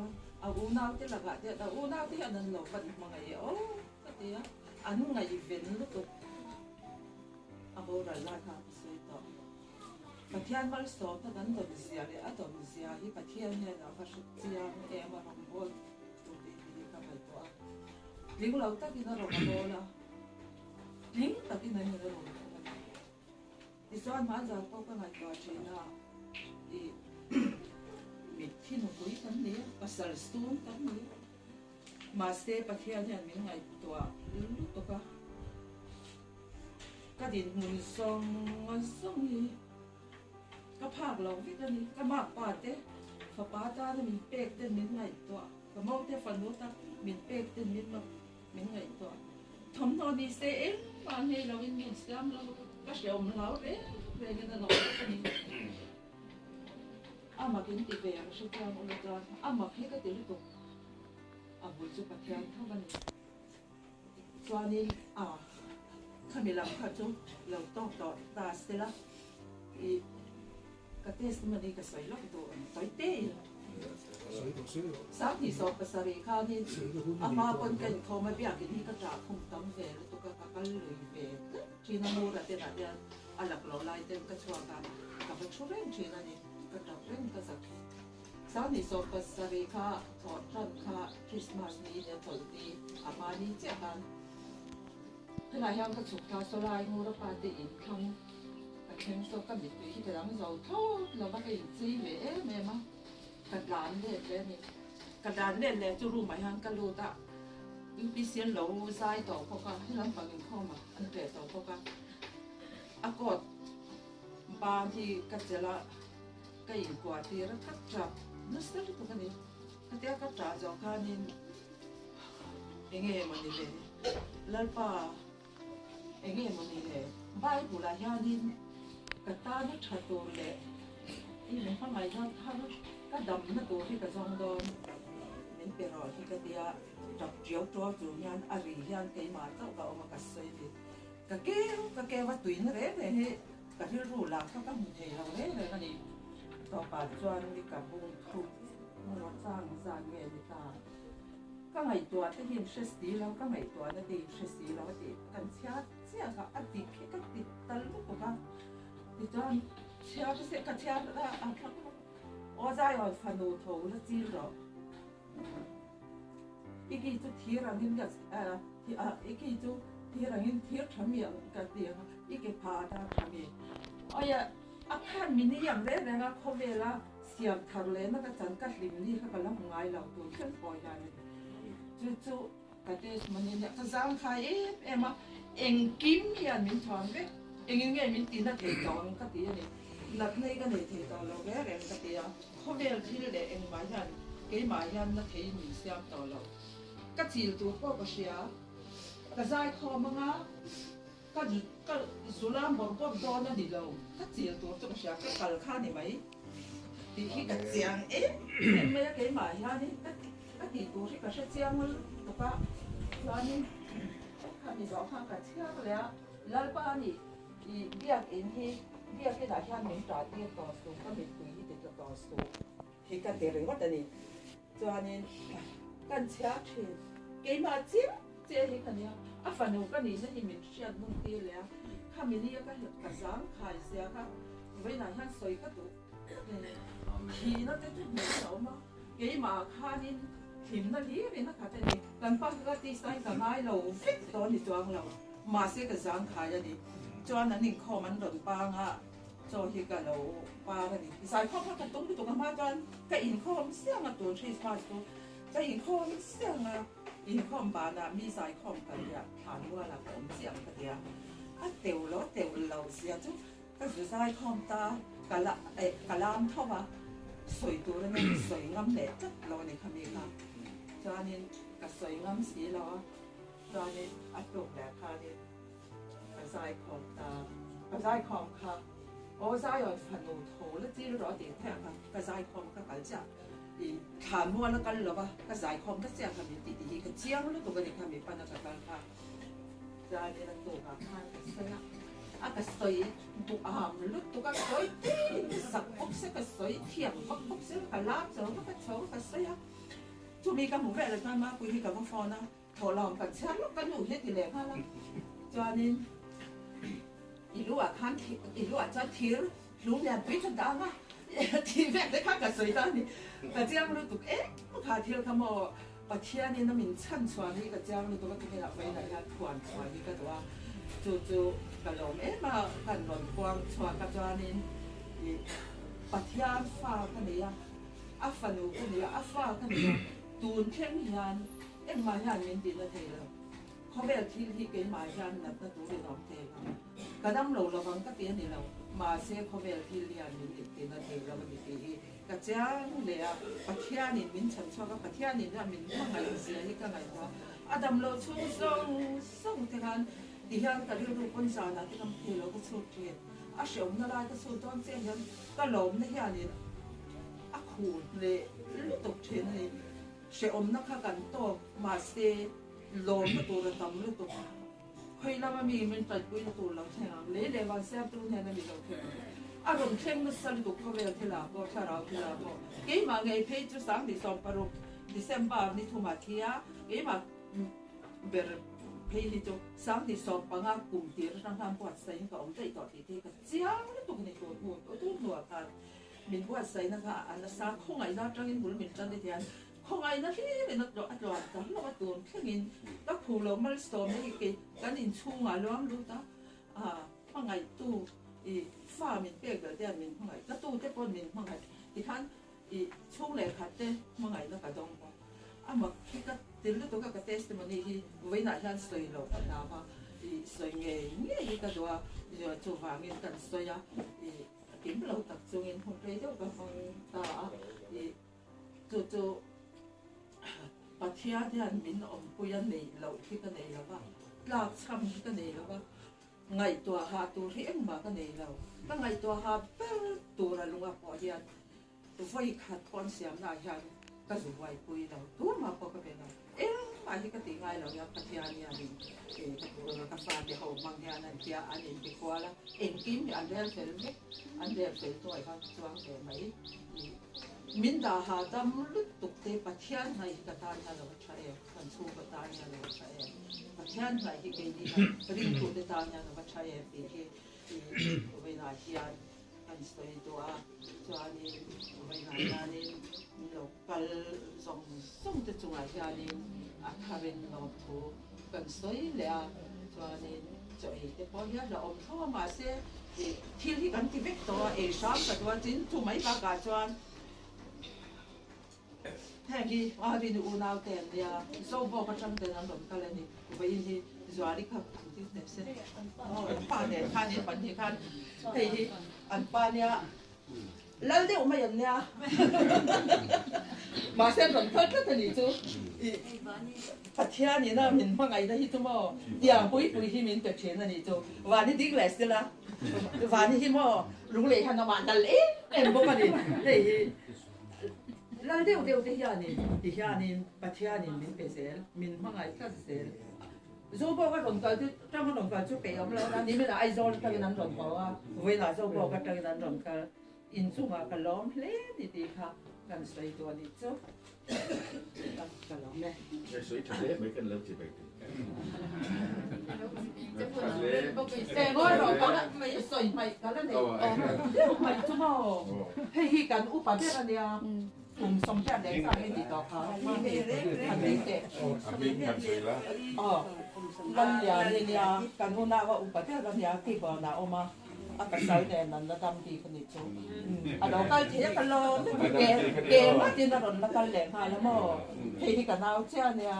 u nào thế là gạt thế u nào thế anh lâu bận mà ngày ô cái gì á anh ngày về lúc đó bố ra lại cả soi đó cái thiên mal số ta đánh đồng gì à đấy đồng gì à cái thiên này là cái sự gì à em mà làm bố tụi đi cái bài đó lính lâu ta kia nó rồi mà là lính ta kia này nó rồi thì sao mà giờ có cái ngày qua chuyện là thì mình khi nó quý tấm này và sờ xuống tấm này mà sẽ bắt theo như mình ngày tua lúc đó cái điện nguồn sông gì cái phạc lâu viết cái này cái map pa thế phá pa ta thì mình bẹt tên mình ngày tua cái mẫu thế phần nốt ta mình bẹt tên mình ngày tua thấm thọ đi sẽ mà hay là mình xem là cái sự ông lão đấy về cái nó cái này mà cái gì về cái sự trang ông lão mà khi cái tiếng đó buổi chụp bắt theo thằng này cho nên khi mình làm cái chỗ lâu to ta sẽ là cái test mình đi cái sợi lót đồ tối tê sáng thì sọp cái sợi khá nên mà con cái thô mà bây giờ cái cái trả không tấm về rồi tôi cái lười về chỉ là mua ra tiền là tiền lạc lỗ lại tiền cái chua cái chua rèn chỉ là này cái trâu rèn cái sắc sáng thì sọp cái sợi khá thọ tròn khá Christmas này để thổi đi mà đi chơiกันthế là hàng cái chụp cái số lại mua ra ba tỷ không cái số cái biệt tùy cái đám giàu thôi là bắt cái gì về mẹ mà cái đàn này cái đàn này choรู้ไหมฮะก็รู้ตะยิ่งพิเศษเราใส่ต่อเขาก็ให้เราฟังเข้ามาอันเดียวต่อเขาก็กดบางทีก็จะละก็ยิ่งกว่าที่เราก็จับนึกสิ่งทุกอย่างก็เดี๋ยวก็จับจอกันนี่ยังไงมันนี่เลยแล้วป่ายังไงมันนี่เลยใบบุหรี่นี่ก็ตาเนี่ยชัดตัวเลยอีมันข้างในถ้าก็ดำนะตัวที่กระซองโดนนี่เป็นรอยที่กระเดียจับเจียวตัวจุนยันอารียันเกยมาเจ้าก็เอามากระใส่ดิกะเกว่าตุยนั่นเลยเนี่ยกะที่รู้หลักเขาก็มุ่งเทเราเลยกันนี่ต่อป่าจวนนี่กับบุญทุกมันสร้างเงินนี่ค่ะก็ไงตัวที่ยินเชสตีแล้วก็ไงตัวนั่นดีเชสตีแล้วก็ดีกันเสียก็อดีตที่ก็ติดตลกก็ติดจนเชียร์เสียก็เชียร์แล้ว我在要烦恼头了几了，一个就提了人个一个就提了人提成面个点，一个爬到上面，哎呀，看明年样嘞，人家后面啦，想头嘞那个整个林里那个那矮了都全破下来，就个点什么呢？个上开嘛，应金呀，民团呗，应该民地那提高个点呢。lập này cái này thì tao lâu cái này cái gì à không biết thì là em买人幾買人那睇唔上到lâu cái gì tụi có cái gì à cái giải khó mà ngã cái số lượng bọn có đó nó đi lâu cái gì tụi cái gì cái cờ khá này mấy thì khi cái giang em mấy cái買人đi cái gì tụi cái sẽ giang mà tụi cái cho nên cái gì đó cái chiếc cái là lại ba này thì biết em thì biết cái đại hàng mình trả tiềnต่อสู้ก็มีคุยที่จะต่อสู้ที่กันเดี๋ยวว่าแต่นี่cho nênกันเชื่อถือเกี่ยมาจิ้มเจ้าที่กันเนี่ยฝันหนูก็นี่นั่นที่mìnhเชื่อมึงตีแล้วข้ามีนี่ก็เห็นกระซังขายเสียค่ะไว้ไหนห้างสวยก็ถูกขี่นั่นจะจุดเหนือเสามาเกี่ยมาข้านี่ถิ่มนั่นที่เป็นนักขัดแต่นี่กันปั้นก็ตีใส่กันให้เราฟิตตอนนี้จวงเรามาเสียกระซังขายอย่างนี้จวนนั้นนี่ข้อมันหล่นปางอ่ะจอที่กันเราปากันนี่สายข้อพักกันตุ้มที่ตรงกันมาจนก็อินข้อมันเสี่ยงอ่ะตัวที่สปาร์ตัวก็อินข้อมันเสี่ยงอ่ะอินข้อมบานอ่ะมีสายข้อมกันเนี่ยผ่านว่าละผมเสี่ยงกันเนี่ยเตียวแล้วเตียวเราเสียจุ๊ก็คือสายข้อมตากะละกะลามเท่าว่าสวยตัวนั้นสวยงามแหละจัดเราในคำนี้ค่ะจอนี่ก็สวยงามสีเราจอนี่อัดตกแหละค่ะนี่กระจายของตากระจายของค่ะ我在要烦恼头了，只要点听下，กระจายของก็กระจายอีถามว่าแล้วกันหรอวะกระจายของก็เสียคำนี้ติดที่กระเจียงแล้วตัวกันในคำนี้ปัญหาการค่ะจะได้รับตัวกับท่านก็เสียกระสอยตัวแล้วตัวก็สอยที่สักปุ๊บเสียกระสอยเที่ยงปุ๊บเสียกระลาบเจอก็เฉากระเสียทุกมีกับหมู่แม่เลยกันมาคุยกับพ่อฟอนะถอดลองกันเชื่อแล้วกันอยู่ที่ที่แหลกค่ะแล้วจานินอีลูกข้างอีลูกจะทิ้งลูกเนี่ยไปจนดังอ่ะที่แม่ได้ข้างกับสวยตอนนี้แต่เจ้าลูกตุ๊กมันขาทิ้งขโมย ประเทศนี้น้ำมินชั้นชวนที่กระเจ้านี่ตัวก็ที่เราไว้ในการขวานชวนที่ก็ตัวจู่ๆกระโดดมากันหล่นควงชวนกระเจ้านี่ประเทศฟ้ากันเนี่ยอัฟนูกันเนี่ยอัฟฟ้ากันเนี่ยตูนเข้มยันมายันมินดินละเทลเขาแบบที่เกี่ยมายันนั่นก็ตัวเรื่องเทลกระดั้มเราระวังก็เตี้ยนี่เรามาเสียเขาแบบที่ยันมินดินละเทลเราไม่ดีกระเจ้าเนี่ยประเทศนี้มินฉันชอบประเทศนี้นะมินว่าไงเสียที่กันไงวะอาดัมเราช่วยส่งที่กันที่ยันก็เรื่องรูปคนสาวนะที่ทำเทเราก็ช่วยเพื่อนอาเสียงนั่นแหละก็ช่วยตอนเสียยันก็ล้มในยันนี่อาคูเลยลุตกเทนเลยเสียอมนักขันโตมาเสียล้มตัวเราทำลุตกเฮ้ยเราไม่มีมันตัดกุยตัวเราใช่ไหมเลยเดี๋ยววันเสาร์ตัวนี้นะมีเราเพื่อนอารมณ์เข้มมันสั่นตุกเขาเวลาที่ลาบชาราที่ลาบเกี่ยมาไงเพจสังดิสอมปารุดิเซมบาร์นี่ทุมาเทียเกี่ยมาเบอร์เพจที่สังดิสอมปังอากุมตีร์นั่งทำปวดใส่ก็อมใจต่อที่ที่ก็เจ้าตุกนี่ตัวหัวตัวหัวกันมินปวดใส่นะคะอันนั้นสักคงไงน่าจังอินบุลมินจังได้ที่อันคงไงน่าที่เป็นนักดอกอัดหลอดกันแล้วก็ตัวแค่มินก็ผูเราไม่สอมนี่กี่กันอินชูงาล้อมรู้ตาว่าไงตู้ฟ้ามินเปียกเดี๋ยวมินเมื่อไงก็ตู้เจ้าปนมินเมื่อไงที่ท่านช่วงแรกขัดเต้เมื่อไงแล้วก็ดองก็มาคิดก็ติดแล้วตัวก็เทสต์มันนี่ที่ไว้หน้าท่านสวยเราหน้ามาสวยเงี้ยก็ตัวจู่วางเงินกันสวยกินเราตักจงเงินคนเดียวก็ฟังตาจู่ประเทศที่อันมินอมปุยนี่เราที่กันนี่แล้วก็ลากช้ำที่กันนี่แล้วก็ไงตัวหาตัวเรียงมากันนี่เราก็ไงตัวหาเปิดตัวเราลงมาพอเดียนตัวไฟขัดก้อนเสียมหน้ายันก็สวยปุยเราตัวมาพอก็เป็นเรามาที่กติไงเราเนี่ยปัทยาเนี่ยนี่กาแฟที่เขาบางอย่างนั่นเดียอันนี้ดีกว่าละกินอันเดียวเสร็จไหมอันเดียวเสร็จตัวไอ้ข้างช่วงเสร็จไหมมินดาหาดำลุกตุกเตปัทยาในกตาเนี่ยเราใช้กันสู้กตาเนี่ยเราใช้ปัทยาในที่เกิดดีริงตุกตาเนี่ยเราใช้ที่เวลาที่กันสวยตัวนี้เวลานี้เราก็ส่งจะจงอาที่นี้อาคารินเราถูกกันสวยเลยนี้จะแต่พอเนี่ยเราเข้ามาเสียที่กันที่เวกตัวชอบกับตัวจินถูกไหมปากกาจวนแห่งที่ว่าที่ดูน่าเต้นเนี่ยโซ่บอกว่าจังเต้นนั่นหลงกันเลยนี่ไปยินที่จวาริครับที่เด็กเส้นป้าเนี่ยข้านี่ปันที่ข้าเฮ้ยอันป้าเนี่ยแล้วเดี๋ยวมาอย่างเนี่ยมาเส้นหลงกันก็จะหนีจูปัทยานี่นะมินว่าไงนะที่ทุ่มอ่ะอย่างปุยที่มินเป็ดเชนนะนี่จูวันนี้ดิ้งเลสละวันนี้ที่มั่วรู้เลยฮันนามันนั่นเอ็มบอกกันนี่แล้วเดี๋ยวที่ยานี่ปัทยานี่มินเป็นเซลมินว่าไงก็เซลโซ่บอกว่าหลงกันที่ถ้ามันหลงกันช่วยเปย์เอาแล้วนะนี่ไม่ได้ไอโซนตั้งนั้นหลงเขาว่าเวลาโซ่บอกกันตั้งนั้นหลงกันอินซูมากันล้อมเล่ดีๆค่ะกันสวยตัวนี้จ้ะกันล้อมแม่สวยจังเลยไม่กันเลิกจีบไปแต่ว่าเราก็ไม่สวยไม่กันแล้วเนี่ยเดี๋ยวไม่ชั่วโมงให้กันอุปถัมภ์เนี่ยกลุ่มสมชาติแดงสายติดต่อเขาไม่ได้ทำได้เด็กรัญญาเนี่ยกันหัวหน้าว่าอุปถัมภ์รัญญาที่บอกนะออกมาอาการใส่แดงนั้นระดับดีคนนี้จูเราก็เที่ยวกันเลยเกมมาจีนเราเรากันแหลงหายแล้วมั้งที่กันเอาเจ้าเนี่ย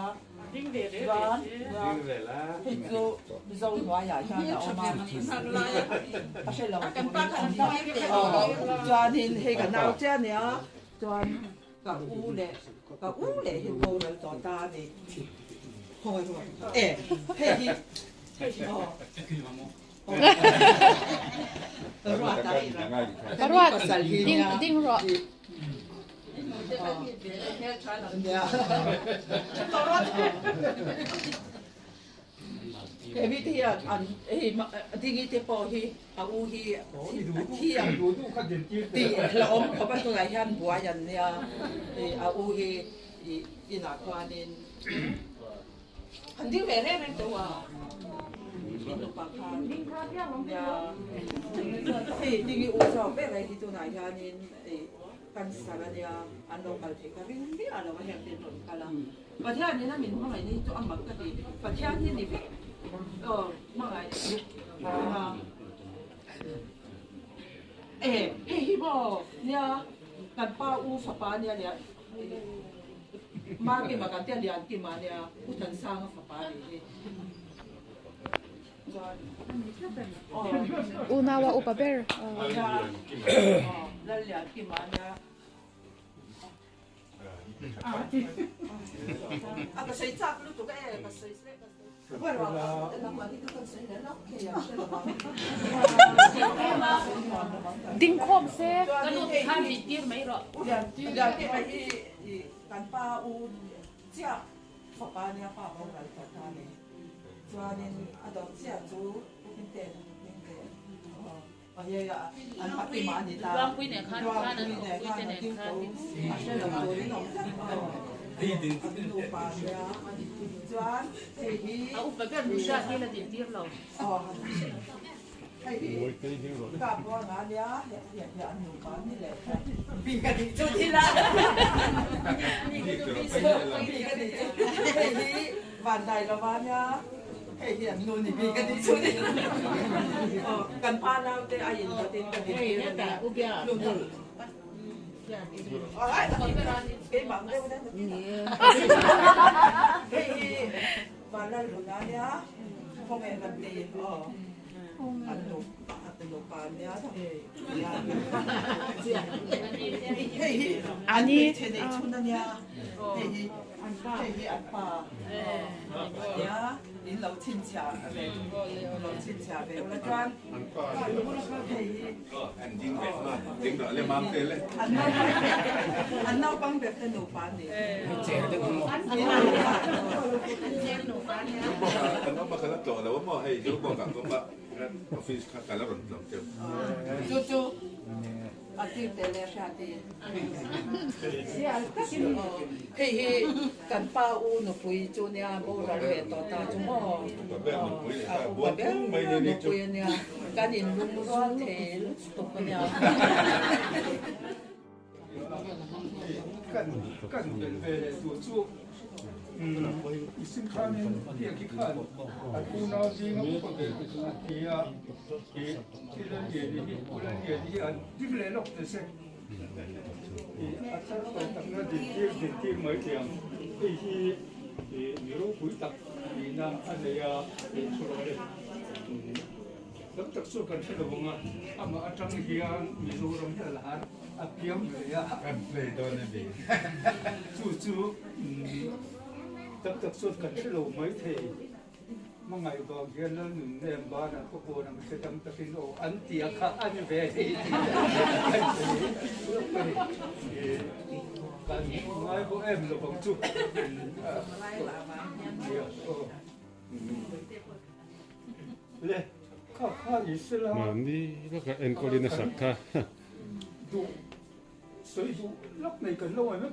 ร้านที่จูหัวใหญ่ใช่ไหมออกมาไม่ใช่เรากันป้ากันป้าจวนที่กันเอาเจ้าเนี่ยจวนกับอู้เล่ที่โตเลยต่อตาเนี่ยโอ้ยBaruat ding ro. Every day, dingy tipo he, the long of a hand boy and near in a quan in. And you very to dingy also very to Nigerian กันสารเดียอันเราไปที่กันวิ่งอะไรมาเห็นเป็นหนุนกันละประเทศนี้นะมินเมื่อไหร่นี่จะอันบักกะดีประเทศที่นี่เมื่อไหร่เฮ้ยบอกเนี่ยกันป้าอูสปาเนี่ยมาเกี่ยมากันเตี้ยเลียนกี่มาเนี่ยอุตันสร้างสปาเลยUnawa upaber.แล้วเลียนกี่มาเนี่ยก็ใช้จับลูกตัวก็ใช้เล็กก็ใช้ว่าเรามาที่ก็ใช้แล้วเขียนใช่ไหม Ding khom se. Kan kan dikir mai ro. เลียนที่ไปกันป้าอูเจ้าสปาเนี่ยป้าบอกอะไรต่างๆเนี่ยจวนนี้อาดอกเจ้าจูเป็นเต็มอันนี้อันปัจจุบันนี้ละ Luang pui ne kan kan an pui te ne kan. อันนี้เราตัวนี้เราดูปาเนี่ยจวนเฮ้ย Au pa kan musha ni la dikir lo. อ๋อเฮ้ยกับว่างานเนี่ยอย่าอันดูปานี่แหละปีกันดีจุดที่ละปีกันดีเฮ้ยวันใดละวันเนี่ยเฮ้ยอันนู้นนี่ปีกันดีจุดที่กันพาเราเตะอายินกันดีกันดี Hey, ta u bia. ดูดูอ๋อเก็บบังได้ไหมเฮ้ยวันนั้นวันนั้นเนี่ยพ่อแม่กันดีอันนู้นปานเนี่ยทำเฮ้ยอันนี้เทนนิสชุดนั้นเนี่ยเฮ้ยอันป้าเนี่ยนี่เราชินชาอะไรเราชินชาไปแล้วกันเฮ้ย อันยิงแบบว่ายิงแบบเรียมัมเตเลย อันนอกบังแบบสนุกปานนี่อันนั้นมาขนาดโตแล้วว่าหมอให้ยกบอกกับว่าออฟฟิศการรับรองเต็ม จูอาทิตย์เตเลชาติเฮ้ยกันป้าอูหนูปุยจูเนี่ยโบราณเวทต่อตาจุ่มบัวเบลไม่ได้นี่จุ่มเนี่ยการอินลุงร้อนเทลตุกเนี่ยกันเป็นตัวจูอีสินค้าเนี่ยเรียกกี่ขันกูน่าจริงก็ปกติที่ที่เราเรียนนี่เราเรียนที่อันที่เรียนหลอกแต่เสร็จอาจารย์ต้องตั้งแต่ที่ไม่เที่ยงที่มีรู้คุยตักมีน้ำอันนี้สุราเลยแล้วตักสู้กันเสร็จแล้วมั้งอ่ะมาอาจารย์เฮียมีรู้รำที่ละหาอ่ะเพียงเลยอ่ะ กันเลยตัวนี้ดี จู่ตักสุดกันที่เราไม่เทมั่งไงก็เกี่ยนแล้วหนึ่งเดือนบ้านก็โบนังจะทำตะกินโออันเตียข้าอันเวทีกันง่ายก็เอ็มเราบังจุเลยข้าอิสลาม Mandi, loka en kolina sakka. ดูสวยดูล็อกในกันแล้วไหม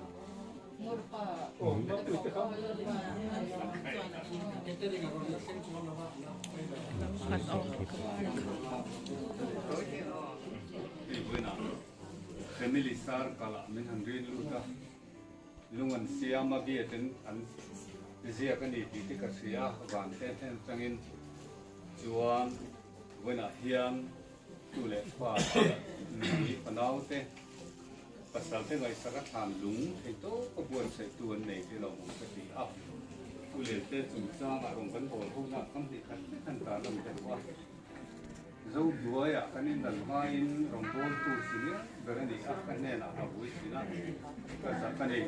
โอ้ล็อกเลยครับ Familisar kala min handrin luta lungan siama biaten an zia kan ni ti ka sia van ten tangin chuan wena hiam tu le pa ni panau te pasal te ngai saka tham lung thei to ko buan sai tuan nei te lo ka ti a tu le te chung cha ma rong kan bol hu na kam ti kan ta lam te wa dấu đuôi à cái nên là mai rồng bồn tu sửa cái này à cái này là học buổi sửa cái sao cái này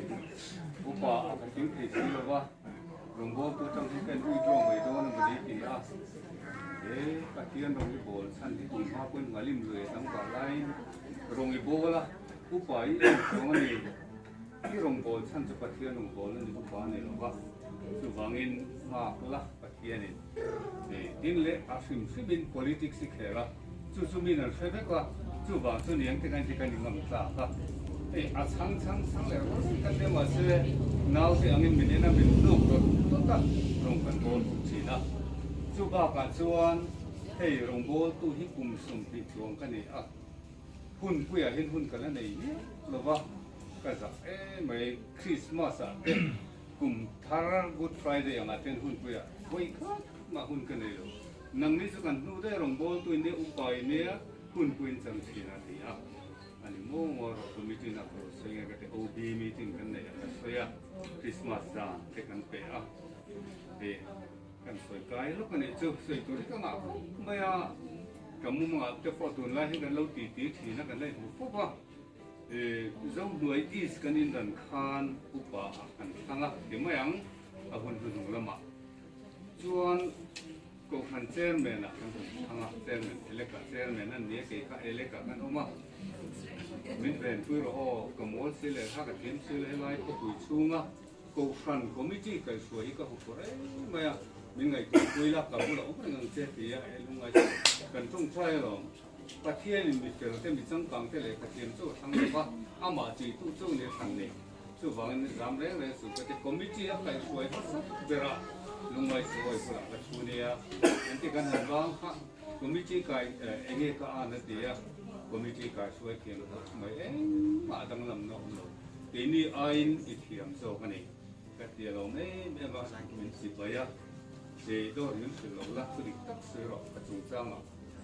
cũng có cái tiếng thì sửa qua rồng bồn tu trong cái uy trong vậy đó nó mới đi à để cái tiền rồng bồn sản thì cũng hoa quên ngoài lim người đóng vào lại rồng bồn là cũng phải rồng này cái rồng bồn sản xuất cái tiền rồng bồn là cũng phải này là qua tu vangin ma pula cái này din le asim sibin politics khera chu chu min al febe ka chu ba chu niang te kan ngam ta ka a chang le kan de ma se naw se angin min na min lu ko to ta rong kan bol chi na chu ba ka chuan rong bol tu hi kum sum ti chuang ka ni a หุ่นกุยเห็นหุ่นกันแล้วในนี้หรือว่าก็จะไม่คริสต์มาสเป็นกลุ่มทาร์กูดไฟเดย์อย่างนั้นเป็นหุ่นกุยไว้ก็มาหุ่นกันเลยนังนี้สุกันนู้ได้รองบอลตัวนี้อุปายเนี่ยหุ่นกุยจังสีนาทีอ่ะอันนี้มั่วเราตัวมีที่นักโปรเซงก็จะโอบีมีที่กันเนี่ยก็สวยคริสต์มาสดานเทกันไปอ่ะเดี๋ยวกันสวยกายลูกกันเนี่ยจะสวยตัวที่ก็มาไม่อ่ะกับมุมอ่ะจะพอตัวไล่ให้กันเราตีทีนักกันได้หูปุ๊บว่าเราด้วยอีสกันอินดันคานอุปากันทั้งอ่ะเดี๋ยวไม่ยังเอาหุ่นหุ่นละมาจวนก็ขันเซอร์แมนอ่ะทั้งอ่ะเซอร์แมนเล็กกับเซอร์แมนนั่นเนี่ยเกี่ยกับเล็กกับกันออกมามินเป็นผู้รอก็มอลสิเลยถ้ากับเทียมสิเลยไล่ก็คุยชูงอ่ะก็ขันก็ไม่จีกันสวยก็หุบไปไม่อ่ะมินไงก็คุยลับกับผู้เราไม่งั้นเจ็บปีอ่ะลุงไงกันต้องใช่หรอประเทศนี้มีเจอแต่มีสังกัดแต่เลยกับเทียมสู้ทั้งเลยว่าอามาจีตู้สู้เนี่ยทันเนี่ยสู้ว่าเนี่ยจำเรื่องเลยสู้ก็จะก็ไม่จีอ่ะกันสวยก็สักเดือนลุงไงสวยผู้เราก็ชูเนี่ยอันที่กันหันว่างค่ะก็ไม่จีกันเองก็อ่านนั่นเดียวก็ไม่จีกันสวยเทียมไม่มาดังลำนกเลยทีนี้ไอ้อิเทียมโซ่กันนี่ก็เดี๋ยวเราไม่มาสั่งกินสิบอย่างเดี๋ยวเราสุดเราลักสุดตักสุดเราก็จงจังอ่ะ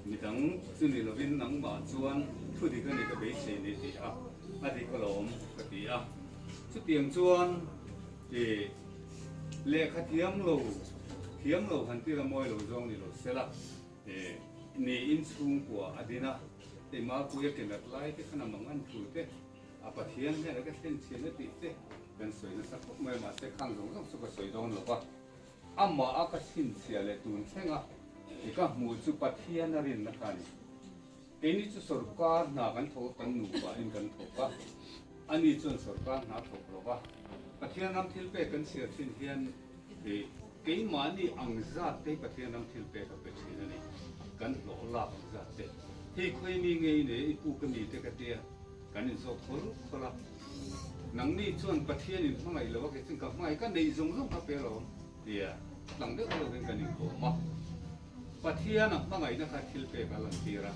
มีทั้งสุดเราเป็นหนังมาชวนทุกที่กันนี่ก็เป็นเสียนี่ดีอ่ะอันที่ก็เราก็ดีอ่ะสุดเตียงชวนเดี๋ยวเลขาเทียมเราหันที่เราไม่เราจงนี่เราเสร็จละนี่อินสูงกว่าอดีนะแต่มาคุยกันแบบไล่ที่ขนาดมันถูกเต้อาปะเทียนเนี่ยแล้วก็เส้นเชียนติดเต้เป็นสวยนะสักไม่มาเส้นข้างตรงต้องสุกสวยตรงหรือว่าอามาอากาศสินเสียเลยตูนเส้นอ่ะอีกอ่ะมูจุปะเทียนนั่นเองนะครับนี่นี่จุดสุรการหน้ากันโถกันหนูว่าอินกันโถก็อันนี้จุดสุรการหน้าโถหรือว่าปะเทียนน้ำทิลเปกันเสียสินเทียนเกี่ยมานี่อังจัดเต้ปะเทียนน้ำทิลเปกับเป็นสินนี่กันหล่อลาบอังจัดเต้ที่เคยมีไงเนี่ยผู้กันดีเต้กันเดียกันนี่ส่งคนละนังนี่ชวนปะเทียนนี่ทำไมเราว่าแค่จึงกับไม่กันในส่งลูกกับเปล่าเดียหลังเด็กเราเป็นกันนี่โกมาปะเทียนน่ะทำไมนะครับทิลเปกันหลังทีระ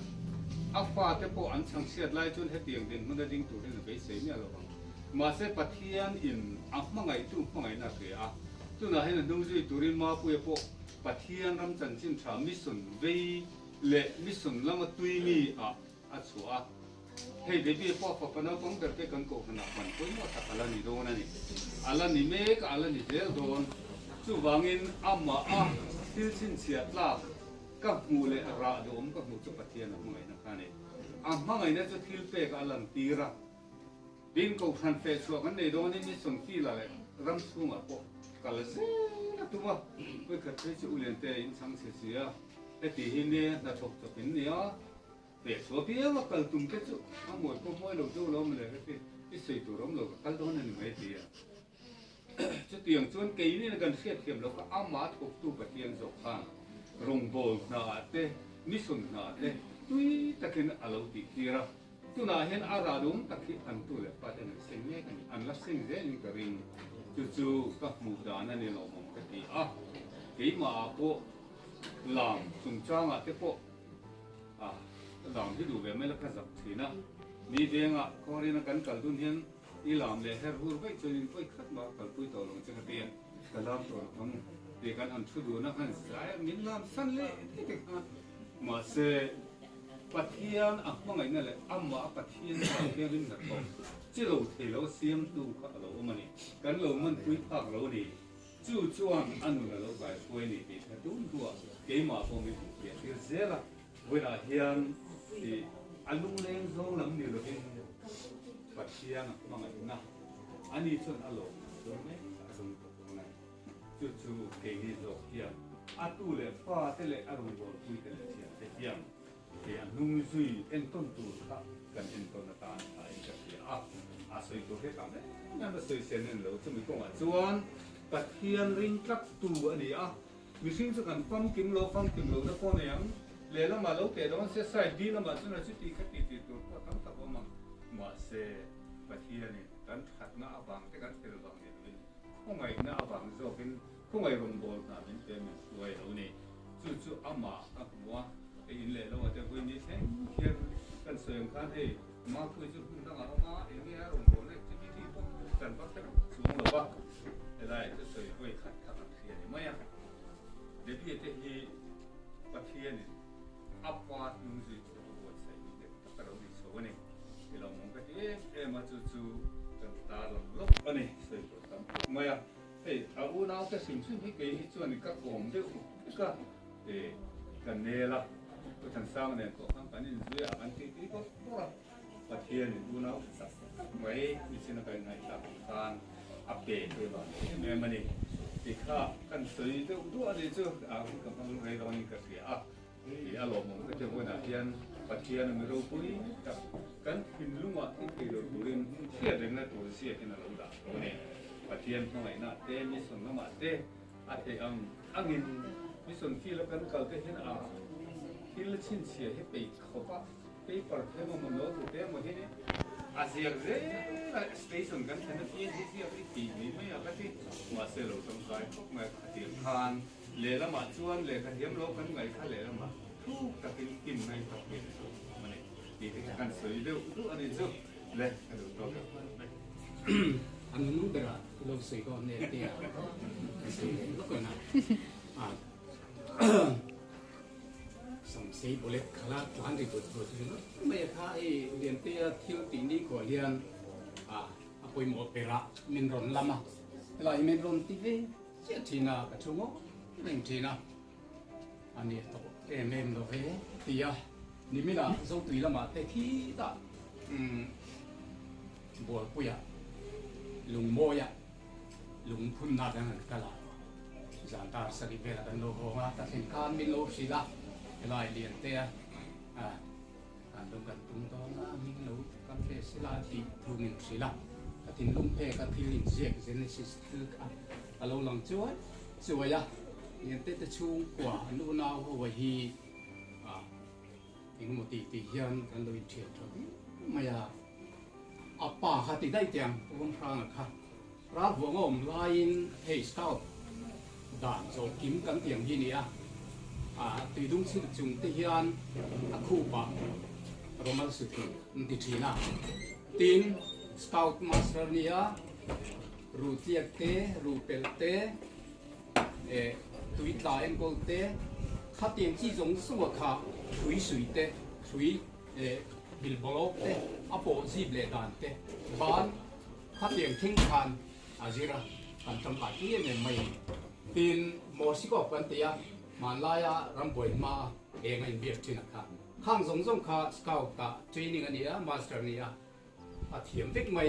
อาฟ้าเตปอันช่างเสียดไล่จนให้เตียงดินมันจะดิ้งตัวนี่ไปเสียเนี่ยเราบังมาเสปะเทียนอินอ่ะทำไมตู้ทำไมนักเรียอ่ะตู้น่ะให้นั่นดูสิตัวรินมาคุยปะปะเทียนรำจันทร์ชิมชามิสุนเวเละมิสุนละมาตุยมีอ่ะชัวเฮ้ยเดี๋ยวพี่พ่อฝากปนเอาของเด็กไปกันโกขนาดมันคุยหมดแต่อะไรนี่โดนนี่อะไรนี่เมกอะไรนี่เจ้าโดนจู่วางินอามาที่สิ้นเสียลาบก็หูเลยระดมก็หูจุปะเทียนอะไรนะครับนี่มั่งไงเนี่ยจะทิลเปกอะไรตีระดินก็ทันเฟสว่ากันในโดนนี่มีส่วนที่อะไรรำสูงอ่ะพวกกัลเซ่ตัวเพื่อขัดให้อุเลียนเตอินสังเสียแต่ที่นี่น่าชกจะเป็นเนี่ยเด็กตัวพี่ว่ากัลตุ่มแค่จุทั้งหมดพวกมวยเราจู่ล้มเลยที่ใส่ตัวล้มเรากัลตัวนั้นไม่ดีอ่ะจะเตียงส่วนกี่นี่กันเสียเทียมเราก็อามาถูกตู้ปะเทียนจบข้างรงโบลนาเตมิสุนนาเตตุยตะกินอาลูติกีระตัวน่าเห็นอาราดุมตะกี้อันตัวเลยปัจจัยเสียงเนี่ยกันอันละเสียงเด่นกระริงจู่ๆก็มุดานั่นนี่เรามองกันดีกี่มาพวกหลังสุนจ้างเตพวกหลังที่ดูแบบไม่ละกันสักทีนะนี่เดียงเขาเรียนกันกัลตุนเห็นอีหลามเลยเฮร์บูร์ไปจนไปขัดมากัลปุยต่อลงจังเตียนกัลลามตัวลงเดียกันอันชุดดูนะฮันสายมินลามสันเล่ที่ติดมาเสปะเทียนว่าไงนั่นแหละมาปะเทียนเทียนริมหนักตกที่เราเทเราเสียมดูเขาเรามันนี่กันเรามันปุยพักเรานี่จู่จวนอันเราไปปุยนี่ดีแต่ดูตัวเกี่ยมาพอมีผู้เกี่ยวที่เสียละเวลาเฮียนที่อันลุงเลี้ยงโซ่ลำนี่เราเองปัจเจียนว่าไงนะอันนี้ส่วนอารมณ์ส่วนไม่อารมณ์ตรงไหนจู่ๆเกี่ยนี่โซ่เฮียนอัตุเลยฟ้าเตเลยอารมณ์บอกคุยเตเลยเฮียนเฮียนเฮียนนุ่งซุยเอ็นต้นตัวกันเอ็นต้นตาไอ้กับเฮียสวยตัวเฮ็ดกันเนี่ยนั่นมันสวยเส้นนั่นเราจะมีกงส่วนปัจเจียนริงกักตัวอันนี้มีสิ่งสำคัญฟังกิมโลแล้วก็เนี่ยเลี้ยงมาแล้วแต่เราเสียสายดีแล้วมาจนเราจุดที่ขัดติดตัวก็ตั้งแต่ว่ามาเสปะเทียนี่กันขัดหน้าบังแต่กันเป็นบังเนี่ยเป็นคงไงหน้าบังจะเป็นคงไงลงบอลนะเป็นสวยเอาเนี่ยจู่ๆอามาหัวไอ้ยินเลยแล้วว่าจะคุยนี่เส้นเขียนกันสวย งขั้นที่มาคือจุดพึ่งตั้งเอามาเองเนี่ยลงตัวเลยที่ที่พวกกันพักกันสูงหรือว่าได้จะสวยด้วยขัดขัดเทียนไม่อะเดี๋ยวพี่จะที่ปะเทียนอัพวาดนุ่งสิตัวใส่เด็กตะเราดิสวนนี่ที่เรามองกันมาจู่ๆกันตาลงลบอันนี้สวยตัวตั้งไม่อะเฮ้ยเอาหน้าจะสิ่งที่เกี่ยวกับส่วนนี้ก็ผมเด็กก็กันเนี่ยละก็ทั้งสามเนี่ยก็ทั้งกันนี่ด้วยอันที่ก็ตัวปะเทียนดูน้าไว้มีสิ่งอะไรในต่างการอัปเดตด้วยบ้างเนี่ยมันนี่ที่ข้ากันสื่อตัวตัวนี้จู่คุณกำลังเรียนรู้นี่ก็เสียที่อารมณ์มันก็จะว่าเทียนปะเทียนมันรู้ปุ้ยกับกันหินลุ่มอ่ะที่คือเราดูเรื่องเสียเรื่องนั้นตัวเสียที่นั่นเราด่าตัวนี้ปะเทียนทำไมน่ะเต้มีส่วนน้ำมันเต้อาจจะอังอินมีส่วนที่เรากันเกิดขึ้นที่เราชินเสียให้ไปเขาปะไปปะเทียนมันโน้ตเต้มาที่นี่อาเซียนเลยสเตชันกันแค่นั้นเองที่เสียไปตีนี่ไม่อยากที่มาเซลล์ตรงกลางพวกมาขัดเตียงคานเลี้ยละมาชวนเลี้ยกันเยี่ยมโลกกันไงข้าเลี้ยละมาทุกตะกินกินในตะกินมันนี่ดีที่กันสวยดูดูอันนี้จุเลี้ยกันดูตัวกันอันนู้นเดี๋ยวเราสื่อก่อนเนี่ยเดี๋ยวสื่อแล้วก่อนนะสมศรีบุเรศขลาดร้านที่ตัวที่นู้นไม่ใช่เรียนเตี้ยเที่ยวตีนี้ก่อนเรียนปุยหมดเปร่ามินรอนลำอ่ะเวลามินรอนที่เจ้าทีน่ะกระชุ่มอ่ะเรื่องทีน่ะอันนี้ตัวเอ็มตัวเฮ้ตีอ่ะนี่ไม่ละส่งตีละมาแต่ที่ตาบัวปุยอ่ะลุงโมยะลุงพุ่นนาดังนั้นก็ละจานตาสริเวลาดันโลโหมาตัดสินการมิโลศิลาเวลาเรียนเตะการตรงกันตรงตอนนั้นมิโลกันเตะศิลาที่ลุงศิลาตัดสินลุงเพกันที่ลิงเจกเจเนซิสคือเราลองช่วยยะเรียนเตะชุ่มกว่านูนาหัวฮีอิงมุติที่ยันกันโดยเทียบไม่ยาอาป่าขัดได้เตียงวันพรางค่ะรักหัวงอมไลน์เฮสเก้าด่านโจกิมกันเตียงที่นี่ตีดุงสิจุงที่ยันคู่ปะโรมันสุดที่ทีน่ะทีมสเกาต์มาสเตอร์นี่รูเทียเตรูเปลเตตุยตาเอ็นโกเตขัดเตียงที่จงสัวขาถุยสุยเตถุยบิลบล็อกเตอโปซีเบลดานเตบ้านขัดเตียงทิ้งคันอาจิระกันจำกัดที่เนี่ยไม่ทีมมอสิกอบกันเตียมันลายรำบวยมาเองไอ้เบียดที่นะครับข้างสงขาสเกาตาเทรนนิ่งอันนี้มาสเตอร์นี่เทียมวิกไม่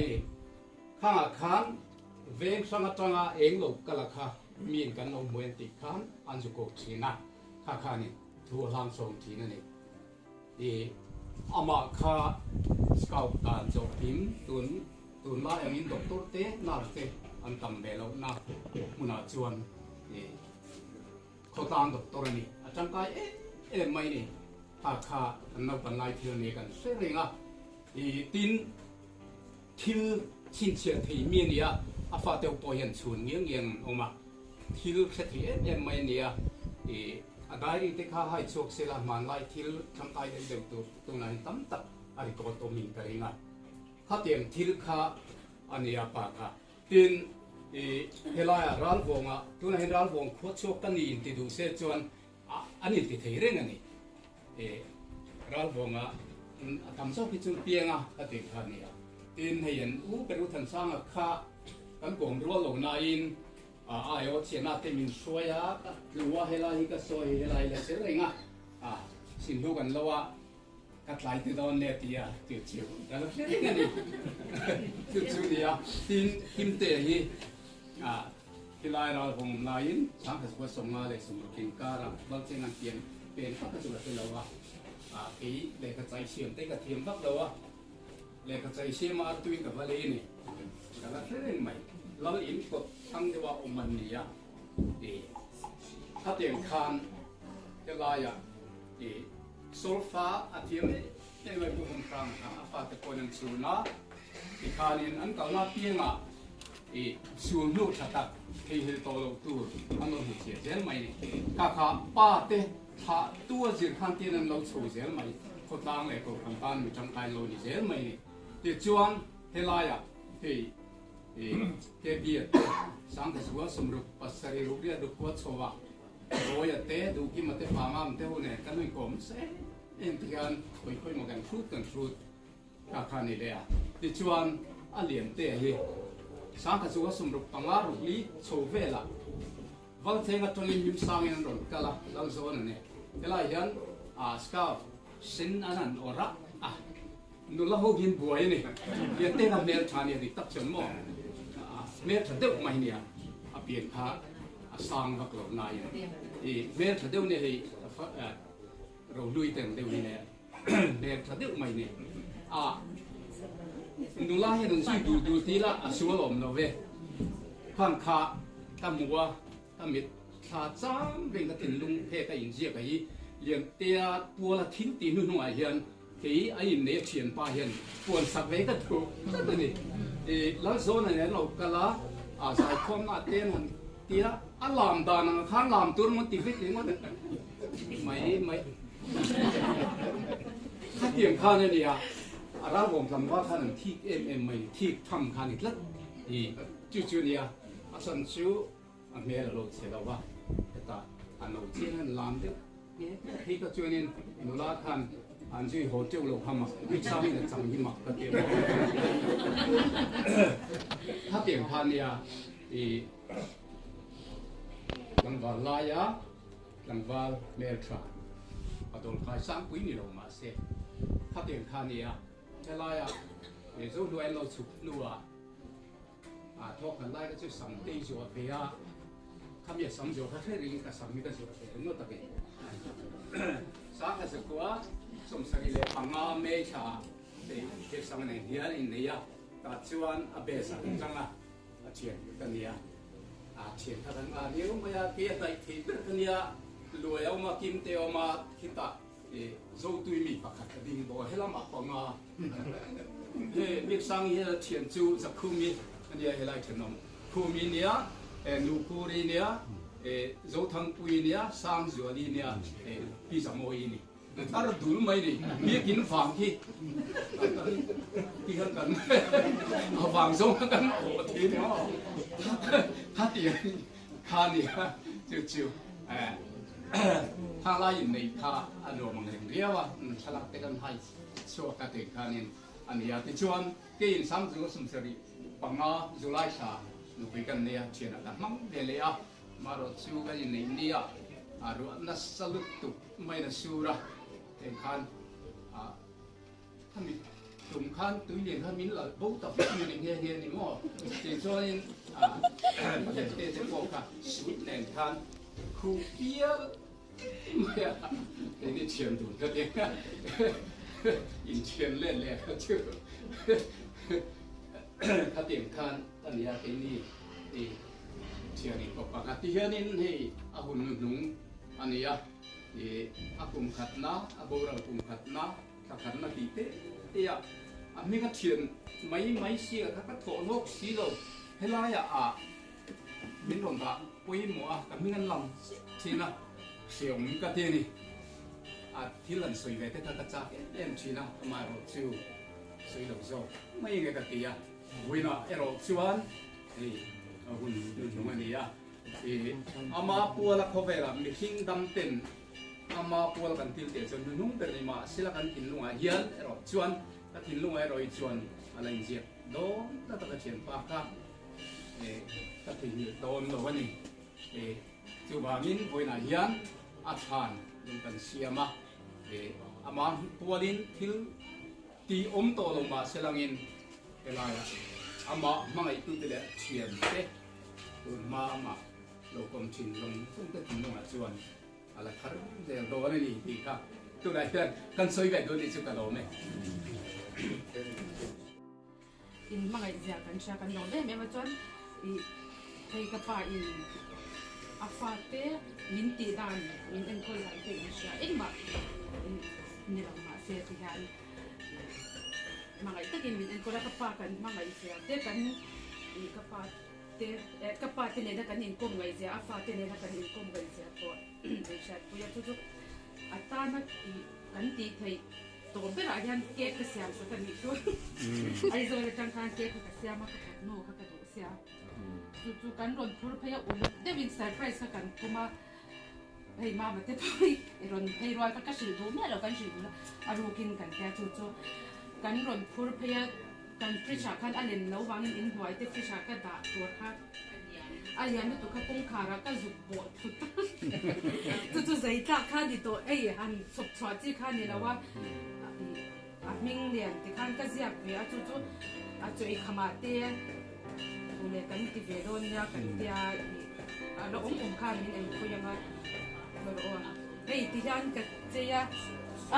ข้างอาคารเวงสังจังเองลูกกะละค่ะมีกันเอามวยติขันอันสุกทีนะข้านี่ทัวร์ลางส่งทีนั่นเองอามาข้าสเกาตาจบพิมตุนมาอย่างนี้ดอกตัวเต้นาเต้อันทำเบลล์นามุนาจวนเขาตามดอกตัวนี้อาจารย์ก็ไม่นี่ข้าอันนั้นเป็นนายเที่ยวนี้กันเสียงตินทิลชินเชียที่มีเนี่ยฟ้าเตียวปอยชวนเงี้ยออกมาทิลเสถียรไม่เนี่ยได้ที่ข้าให้โชคเสละมันไล่ทิลทำไมได้เดือดตัวนั้นตั้มตัดอะไรก็ตัวมีกันเองข้าเตรียมทิลข้าอันนี้ปากข้าตินเฮลายร้านวงตัวนั้นร้านวงขวดโชคกันนี่ที่ดูเสียจวนอันนี้ที่เทเรื่องอันนี้ร้านวงทำโชคที่จุดเปียงก็ติดข้านี่ตินให้เห็นเป็นรูปทันสร้างข้ากันกงรัวหลงนายอายุเชียนาเตมินสวยหรือว่าเฮลายก็สวยเฮลายเลยเสียเลยสินลูกันแล้วว่ากัดไหลติดตอนเนี่ยที่ติดชิวแต่เราเสียเลยนี่ติดชิวเนี่ยทีมเตะฮีเฮลายเราผมนายสังเกตว่าส่งมาเลยส่งกินการบางเช่นงานเปลี่ยนเป็นพักจุดเป็นเราว่าเลยกระจายเชื่อมได้กระเทียมพักเราว่าเลยกระจายเชื่อมมาตุ้ยกับว่าเลยนี่แต่เราเสียเลยไหมเราอินก็ทั้งที่ว่าอมันนี่ถ้าเตียงคานเฮลายโซฟาอาทิตย์นี้ไม่พูดคำฟังฟ้าตะโกนยังสูนะที่คานินอันเก่าหน้าเพียงสูนลูกชัดที่เฮลโตโลตัวอันนั้นเสียเสียไหมข้าป้าเตะถ้าตัวจีนขันที่นั้นเราสูเสียไหม ko tang le ko kan tan mi chang kai lo ni zel mai ni ti chuan he la ya he ke bia sang ka suwa sumru pasari ru ria du ko chowa ro ya te du ki ma te pa ma te hu ne kan mi kom se en ti gan khoi ma kan fruit ka kha ni le ya ti chuan a liam te hi sang ka suwa sumru panga ru li cho ve la val thenga tongin yum sang en ron kala lang zo na ne kala hian a scarf sin anan ora a nu la ho gin buai ni ye te na mel thani ni tak chon mo mel thadeu mai ni a pian kha a sang vak lo na ye e mel thadeu ne hei ro lui teng deu ni ne mel thadeu mai ni a nu la he dun si du ti la a su lom no ve khang kha ta muwa ta mit tha cham reng ka tin lung phe ka in zia ka hi lian tia tua la thin ti nu nu a hian ke a in ne thian pa hian puan sak ve ka thu ta ni e la zona ne lo kala a sai khom na ten han tia a lam da na khan lam tur mon ti ve ti mon mai kha tiang kha ne ni a ra bom lam wa khan thi em mai thi tham khan ni tlat e chu ni a san chu a me lo se lo wa ta an lo chen han lam de he ka chuanin nu la khan an chui hotel lo hama mi sang ni chang hi ma ka te ha tiang khan ya e lang va la ya lang va mel tra adol khai sang pui ni lo ma se ha tiang khan ya la ya e zo lu en lo chu lu a thok kan lai ka chu sam te jo pe ya kham ye sam jo ka the ring ka sam mi ka jo pe no ta ke sa ka se kwa som sa le anga me cha te ke sang ne hian in ne ya ta chuan a be sa chang a chien ka nia a chien ka dan a ni ma ya ke tai thi ka nia lu ya ma kim te o ma khita e zo tu mi pa kha ding bo hela ma pa nga he mi sang ye chien chu za khu mi ania helai thenom khu mi nia e nu ku ri nia e zo thang pui nia sang zo li nia e pi sa mo ini ar dul mai ni mi kin phang ki kan a wang zo kan o thi no ha ti kha nia chu thang la yin nei kha alo mang reng ria wa thalak te kan hai so ka te khanin ania ti chuan ke in sam zu sum sari panga July sa nu pi kan nia chena da mang de le a maro chu ga in nei nia aru na salut tu mai na sura te khan a thami tum khan tu yen khan min la bo ta ni ni he ni mo ti chuan te te ko ka sweet nen khan khu pia mẹ thế nên chuyện đủ cái tiếng in chuyện lên lẹ chứ các tiếng than anh ya cái này thì chuyện này có bằng cái hiện nên thì ahun nung anh ya thì akum khát na abora akum khát na các khát na tí thế thì à mình cái chuyện mấy xia các thổ lốc xí rồi hay là à mình còn cả quay mua cả mình ăn lòng thì là siêu cái tiền này thì lần suy về tất cả các em chỉ là mà rồi siêu suy đầu rồi mấy người cái kia vì nó rồi siêu ăn thì hun đúng anh ấy thì ama pua là không về là mình hình đâm tiền ama pua là cần tiêu tiền cho nên nung tiền mà sẽ là cần tiền luôn à hiền rồi siêu ăn cái tiền luôn rồi siêu ăn là gì vậy đó tất cả tiền bạc cả các tiền đồn rồi anh ấy chú bà min với na hiền ắt hẳn những cái xiêm á ama pualin thil ti om to long ma selangin elaya ama mangai tu te le thian te ma lo kom chin long tung te tin long a chuan ala khar de do ni ti kha tu dai kan soi ve do ni chu ka lo me in mangai zia kan sha kan lo de me ma chuan i thei ka pa in afate min ti dan min en ko lai te sha in ma ni lang ma se ti han mangai takin min en ko la ka pa kan mangai se te kan i ka pa te ne da kan in kom ngai se afate ne da kan in kom ngai se ko de sha pu ya tu atana i kan ti thei โตเป็นอะไรยันเก๊กกระเสียมสักนิดตัวไอ้โซนจังการเก๊กกระเสียมมากระโดดกระโดดเสียจู่ๆกันรอนพูดพยาอุ่นได้วินเซอร์ไพรส์กันกูมาเฮ้ยมาแบบเฮ้ยรอนเฮ้ยรอยก็ชิลดูเนี่ยเรากันชิลดูอารูกินกันแกจู่ๆกันรอนพูดพยากันฟริชากันอันเล่นแล้ววางอินหัวที่ฟริชากันด่าตัวค่ะอันนี้ไม่ตัวข้าปงขาระก็จุบปวดทุกจู่ๆใจตาข้าดิตัวเอ้ยอันสบชอจีข้านี่แล้วว่ามิงเลียนที่ข้าก็เสียบเวียจู่ๆจู่ๆอีกขมาเตี้ยดูเลยกันที่เวโรนเนี่ยกันเตี้ยแล้วข้ามินเองคุยยังไงไม่รู้ว่าเฮ้ยที่ยันกันเจีย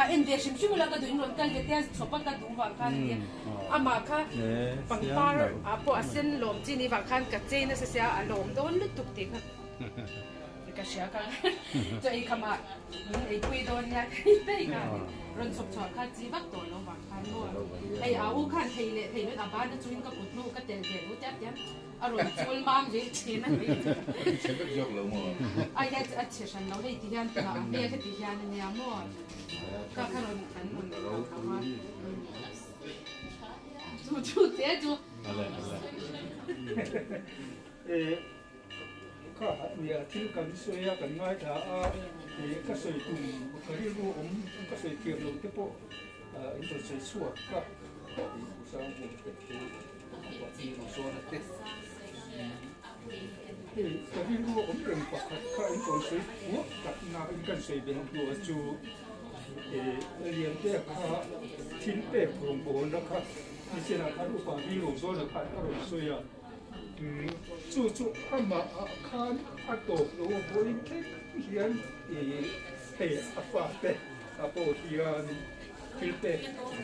เอ็นเดียชิมชิมแล้วก็ดูอินโดกันเตี้ยสบกันดูว่ากันเตี้ยมาค่ะปังปาร์พอเส้นลมจีนี่ว่ากันกับเจนนั่นเสียลมโดนลุกตุกติค่ะก็เสียกันจะอีกขมาไอ้คุยโดนเนี่ยได้กันรอนสบชอค่ะจีบักตัวเราว่ากันว่าไอ้อาวุคันไทยเลยไทยเนื้อบ้านจะจุนกับอุดลูกก็เตะเตะรู้จักยังอารมณ์จุลมามจีจีนั่นเอง ใช้เป็นยกเลยมั้ง ไอ้ยัดอัดเชื่อฉันเราได้ที่ยันตัวเมียที่ยันเนี่ยมั่วก็ขนมขันมันเขาว่าจู่ๆเจ๊จู่ก็เนี่ยที่กันสวยกันง่ายถ้าก็สวยตุ่มก็เรียกว่าก็สวยเกี่ยวกับที่พวกอินโดนีเซียก็อุตสาหกรรมเป็นตัวที่เราสอนนะเด็กก็เรียกว่าเป็นปกติก็อินโดนีเซียหัวกับนาอินกันสวยเป็นตัวจู่เรียนเด็กก็ทิ้งเด็กโรงพยาบาลนะครับที่เช่นอาการอุปนิสัยส่วนนะครับก็เราสวยจู่ๆอามาคันอาโตโลบริเกเฮียนเฮอาฟาเตอาโปเฮียนฟิลเต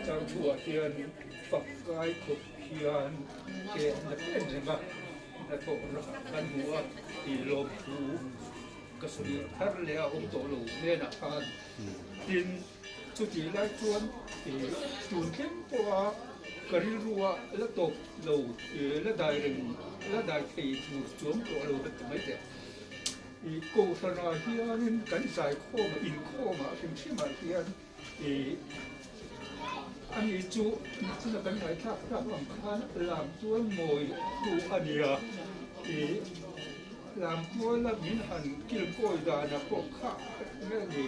จังหัวเฮียนฝักไก่ขบเฮียนเกนนักเล่นนะครับนักโตรักกันหัวที่ลมหูกระสุนทัดเลี้ยอมโตโลเนี่ยนะครับดินจุดที่ไล่ชวนจูนเข้มตัวกรีรัวและตกโลและได้เรื่องและได้ที่ถูกจวมตัวโลเป็นไม่เด็ดอีโกสนาเฮียนกันสายโคมาอินโคมาเป็นที่มาเฮียนอันนี้จู่ที่เราเป็นไงทักหลังคันลำตัวมวยจู่อันนี้ลำตัวละมินหันกินกล้วยดานะพวกข้าเนี่ยนี่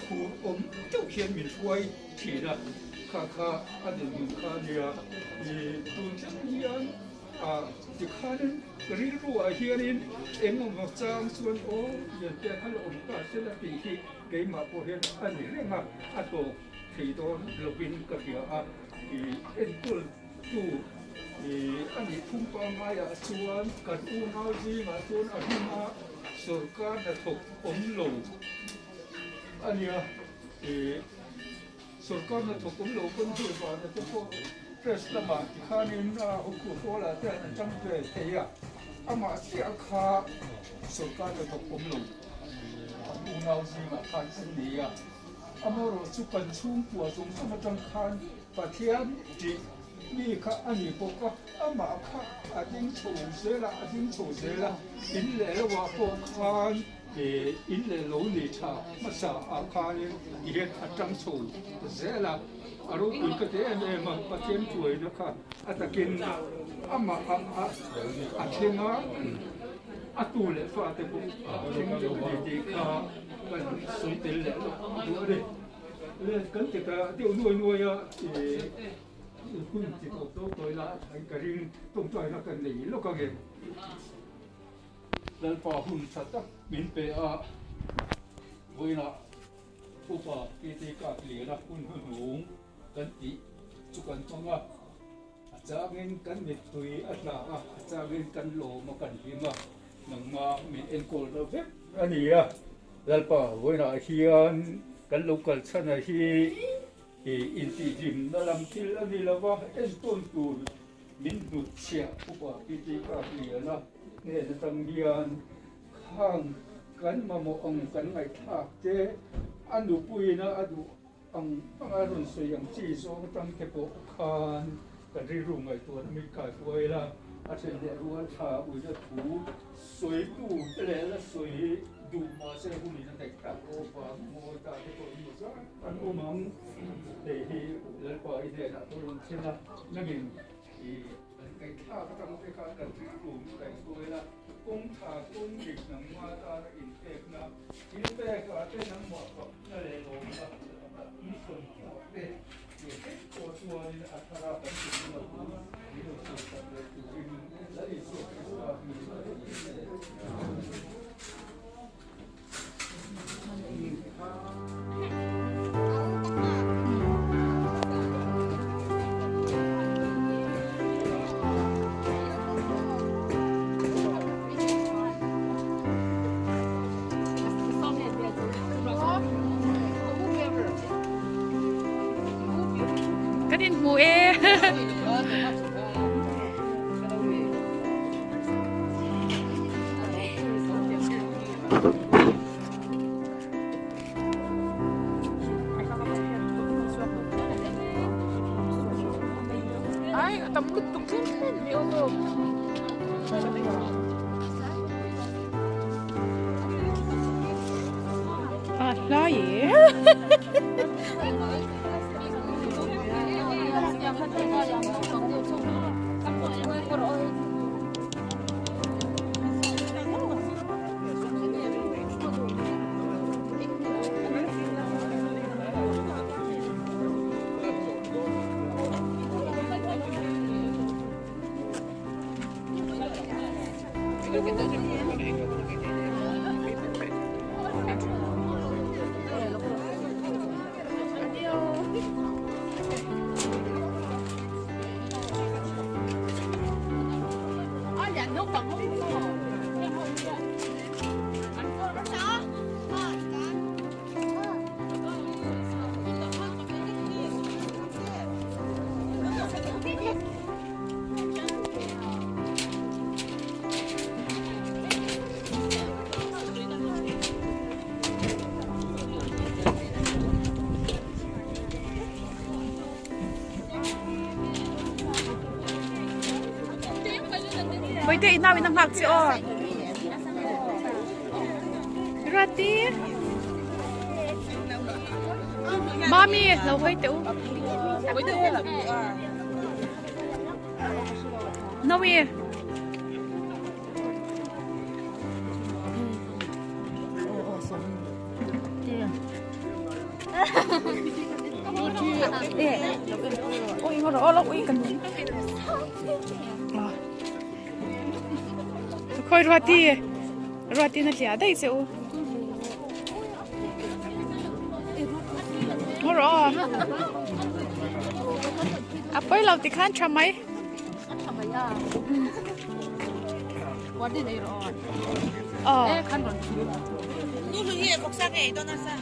คูเจ้าเขียนมินช่วยทีนะข้าอันนี้อยู่ข้าเนี่ยตุนเฮียนที่ข้านั้นรีรัวเฮียนินเอ็งมาจางส่วนโอ้ยันแต่ข้าเราองค์การเสด็จที่เกี่ยมาพอเห็นอันนี้เรื่องอันโตที่โดนเราบินกับเดียวเอ็นกุลตู้อันนี้ทุ่งปางายส่วนกันอูนาจีมาส่วนอันนี้มาสุรการจะถูกโลอันนี้สุรการจะถูกโลคนที่ว่าจะพวกเฟสละมาที่ข้านินหุบโคละแต่จังเกยเทียอามาเสียข้าสุรการจะถูกโลอูนาจีมาคันสินีอามารู้สุกันชุ่มปัวสุ่มสมัจังคันปะเทียนจีนี่ข้าอันนี้พวกอามาข้าอาจิงโฉเสียละอาจิงโฉเสียละอินเลว่าพวกคันอินเลโลนิชามาสาอาคานี่เห็นอาจังโฉเสียละอารู้อีกก็เดี๋ยวมันปะเทียนช่วยนะคะอาตะกินอามาอาเชงอาตูเลฟ้าเตปุเชงจะดีๆข้ามันสวยเต็มเลยดูดิเล่นกันติดแต่เดี๋ยวนัวคุณจิตออกตัวละไอ้กระดิ่งตรงใจนักกันหนีแล้วก็เงี้ยแล้วพอหุ่นสัตว์บินไปเวลาผู้ป่ากิจการเหลือนะคุณหงกันติจุกันฟังจะเงินกันเม็ดตุยอัตราจะเงินกันโลมากันหิมหนังมามีเอ็นโกลเว็บอันนี้แล้วพอเวลาเฮียนกันลูกกันชนะฮีอินทิจิมนั่นลำที่อันนี้ละว่าเอ็นต้นตูมินดุเชียผู้ป่ากิจการเหลือนะเนี่ยตั้งเฮียนข้างกันมามองกันไงทักเจอันดูปุยนะอันดูอังอรุณสวยอย่างจีโซตั้งเก็บคานกันรีรุ่งไงตัวมีกายป่วยละอาจจะเรียกว่าชาอุจจาระสวยตู้แต่ละสวย ดูมาเซลล์นี่ตั้งแต่ตัดโอปาโมตาที่ตัวนี้ซะอันโอมังเดี๋ยวแล้วก็อีเดียตัวลงเช่นละนั่นเองอีไก่ข้าวก็ทำให้การกันที่กลุ่มไก่ตัวละกุ้งขากุ้งดิบหนังมาตาอินเทกนะอินเทกก็เป็นน้ำหมดก็นั่นเองลงมาอีส่วนที่เราเป็นตัวนี้อัตราเป็นสิ่งที่เราดูนี่เราสุดสัปดาห์ตัวนี้และอีส่วนที่เรามีก็ดินหูเอ Ay, tambutok din. Yolo. Ah, lagi. Bây giờ nào mình mặc chứ ô Rati Mami lâu hơi tiểu Noe Ôi ngồi đó lóc ý cần Khôi roti na liya dai se u Oro Apoy lau ti khan chamai Chamaya Wadi nei ro khan ron Nu lu hi kok sa ke dona sa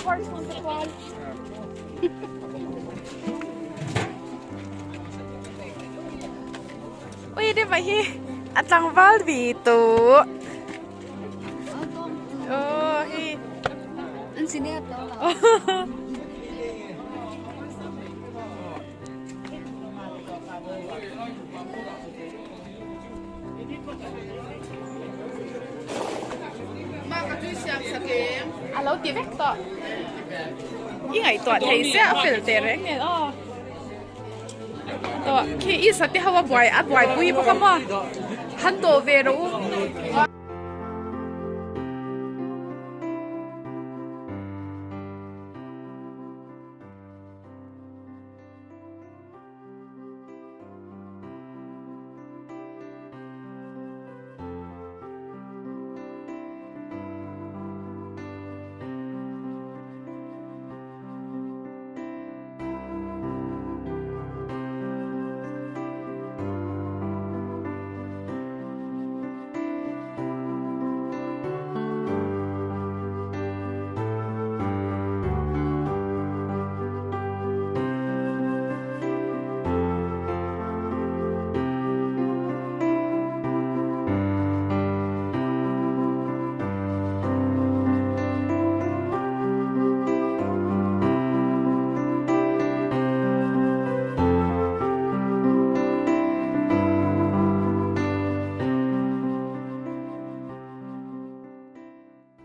Course on the wall Ui đi vậy hi At lang val dito. Oh, hi. Ang sineto Alo ti vek to. Yi ngai to thei se a filter reng ne o. To ki isa ti hawa boy at boy pui pa ka mo. Han to ve ro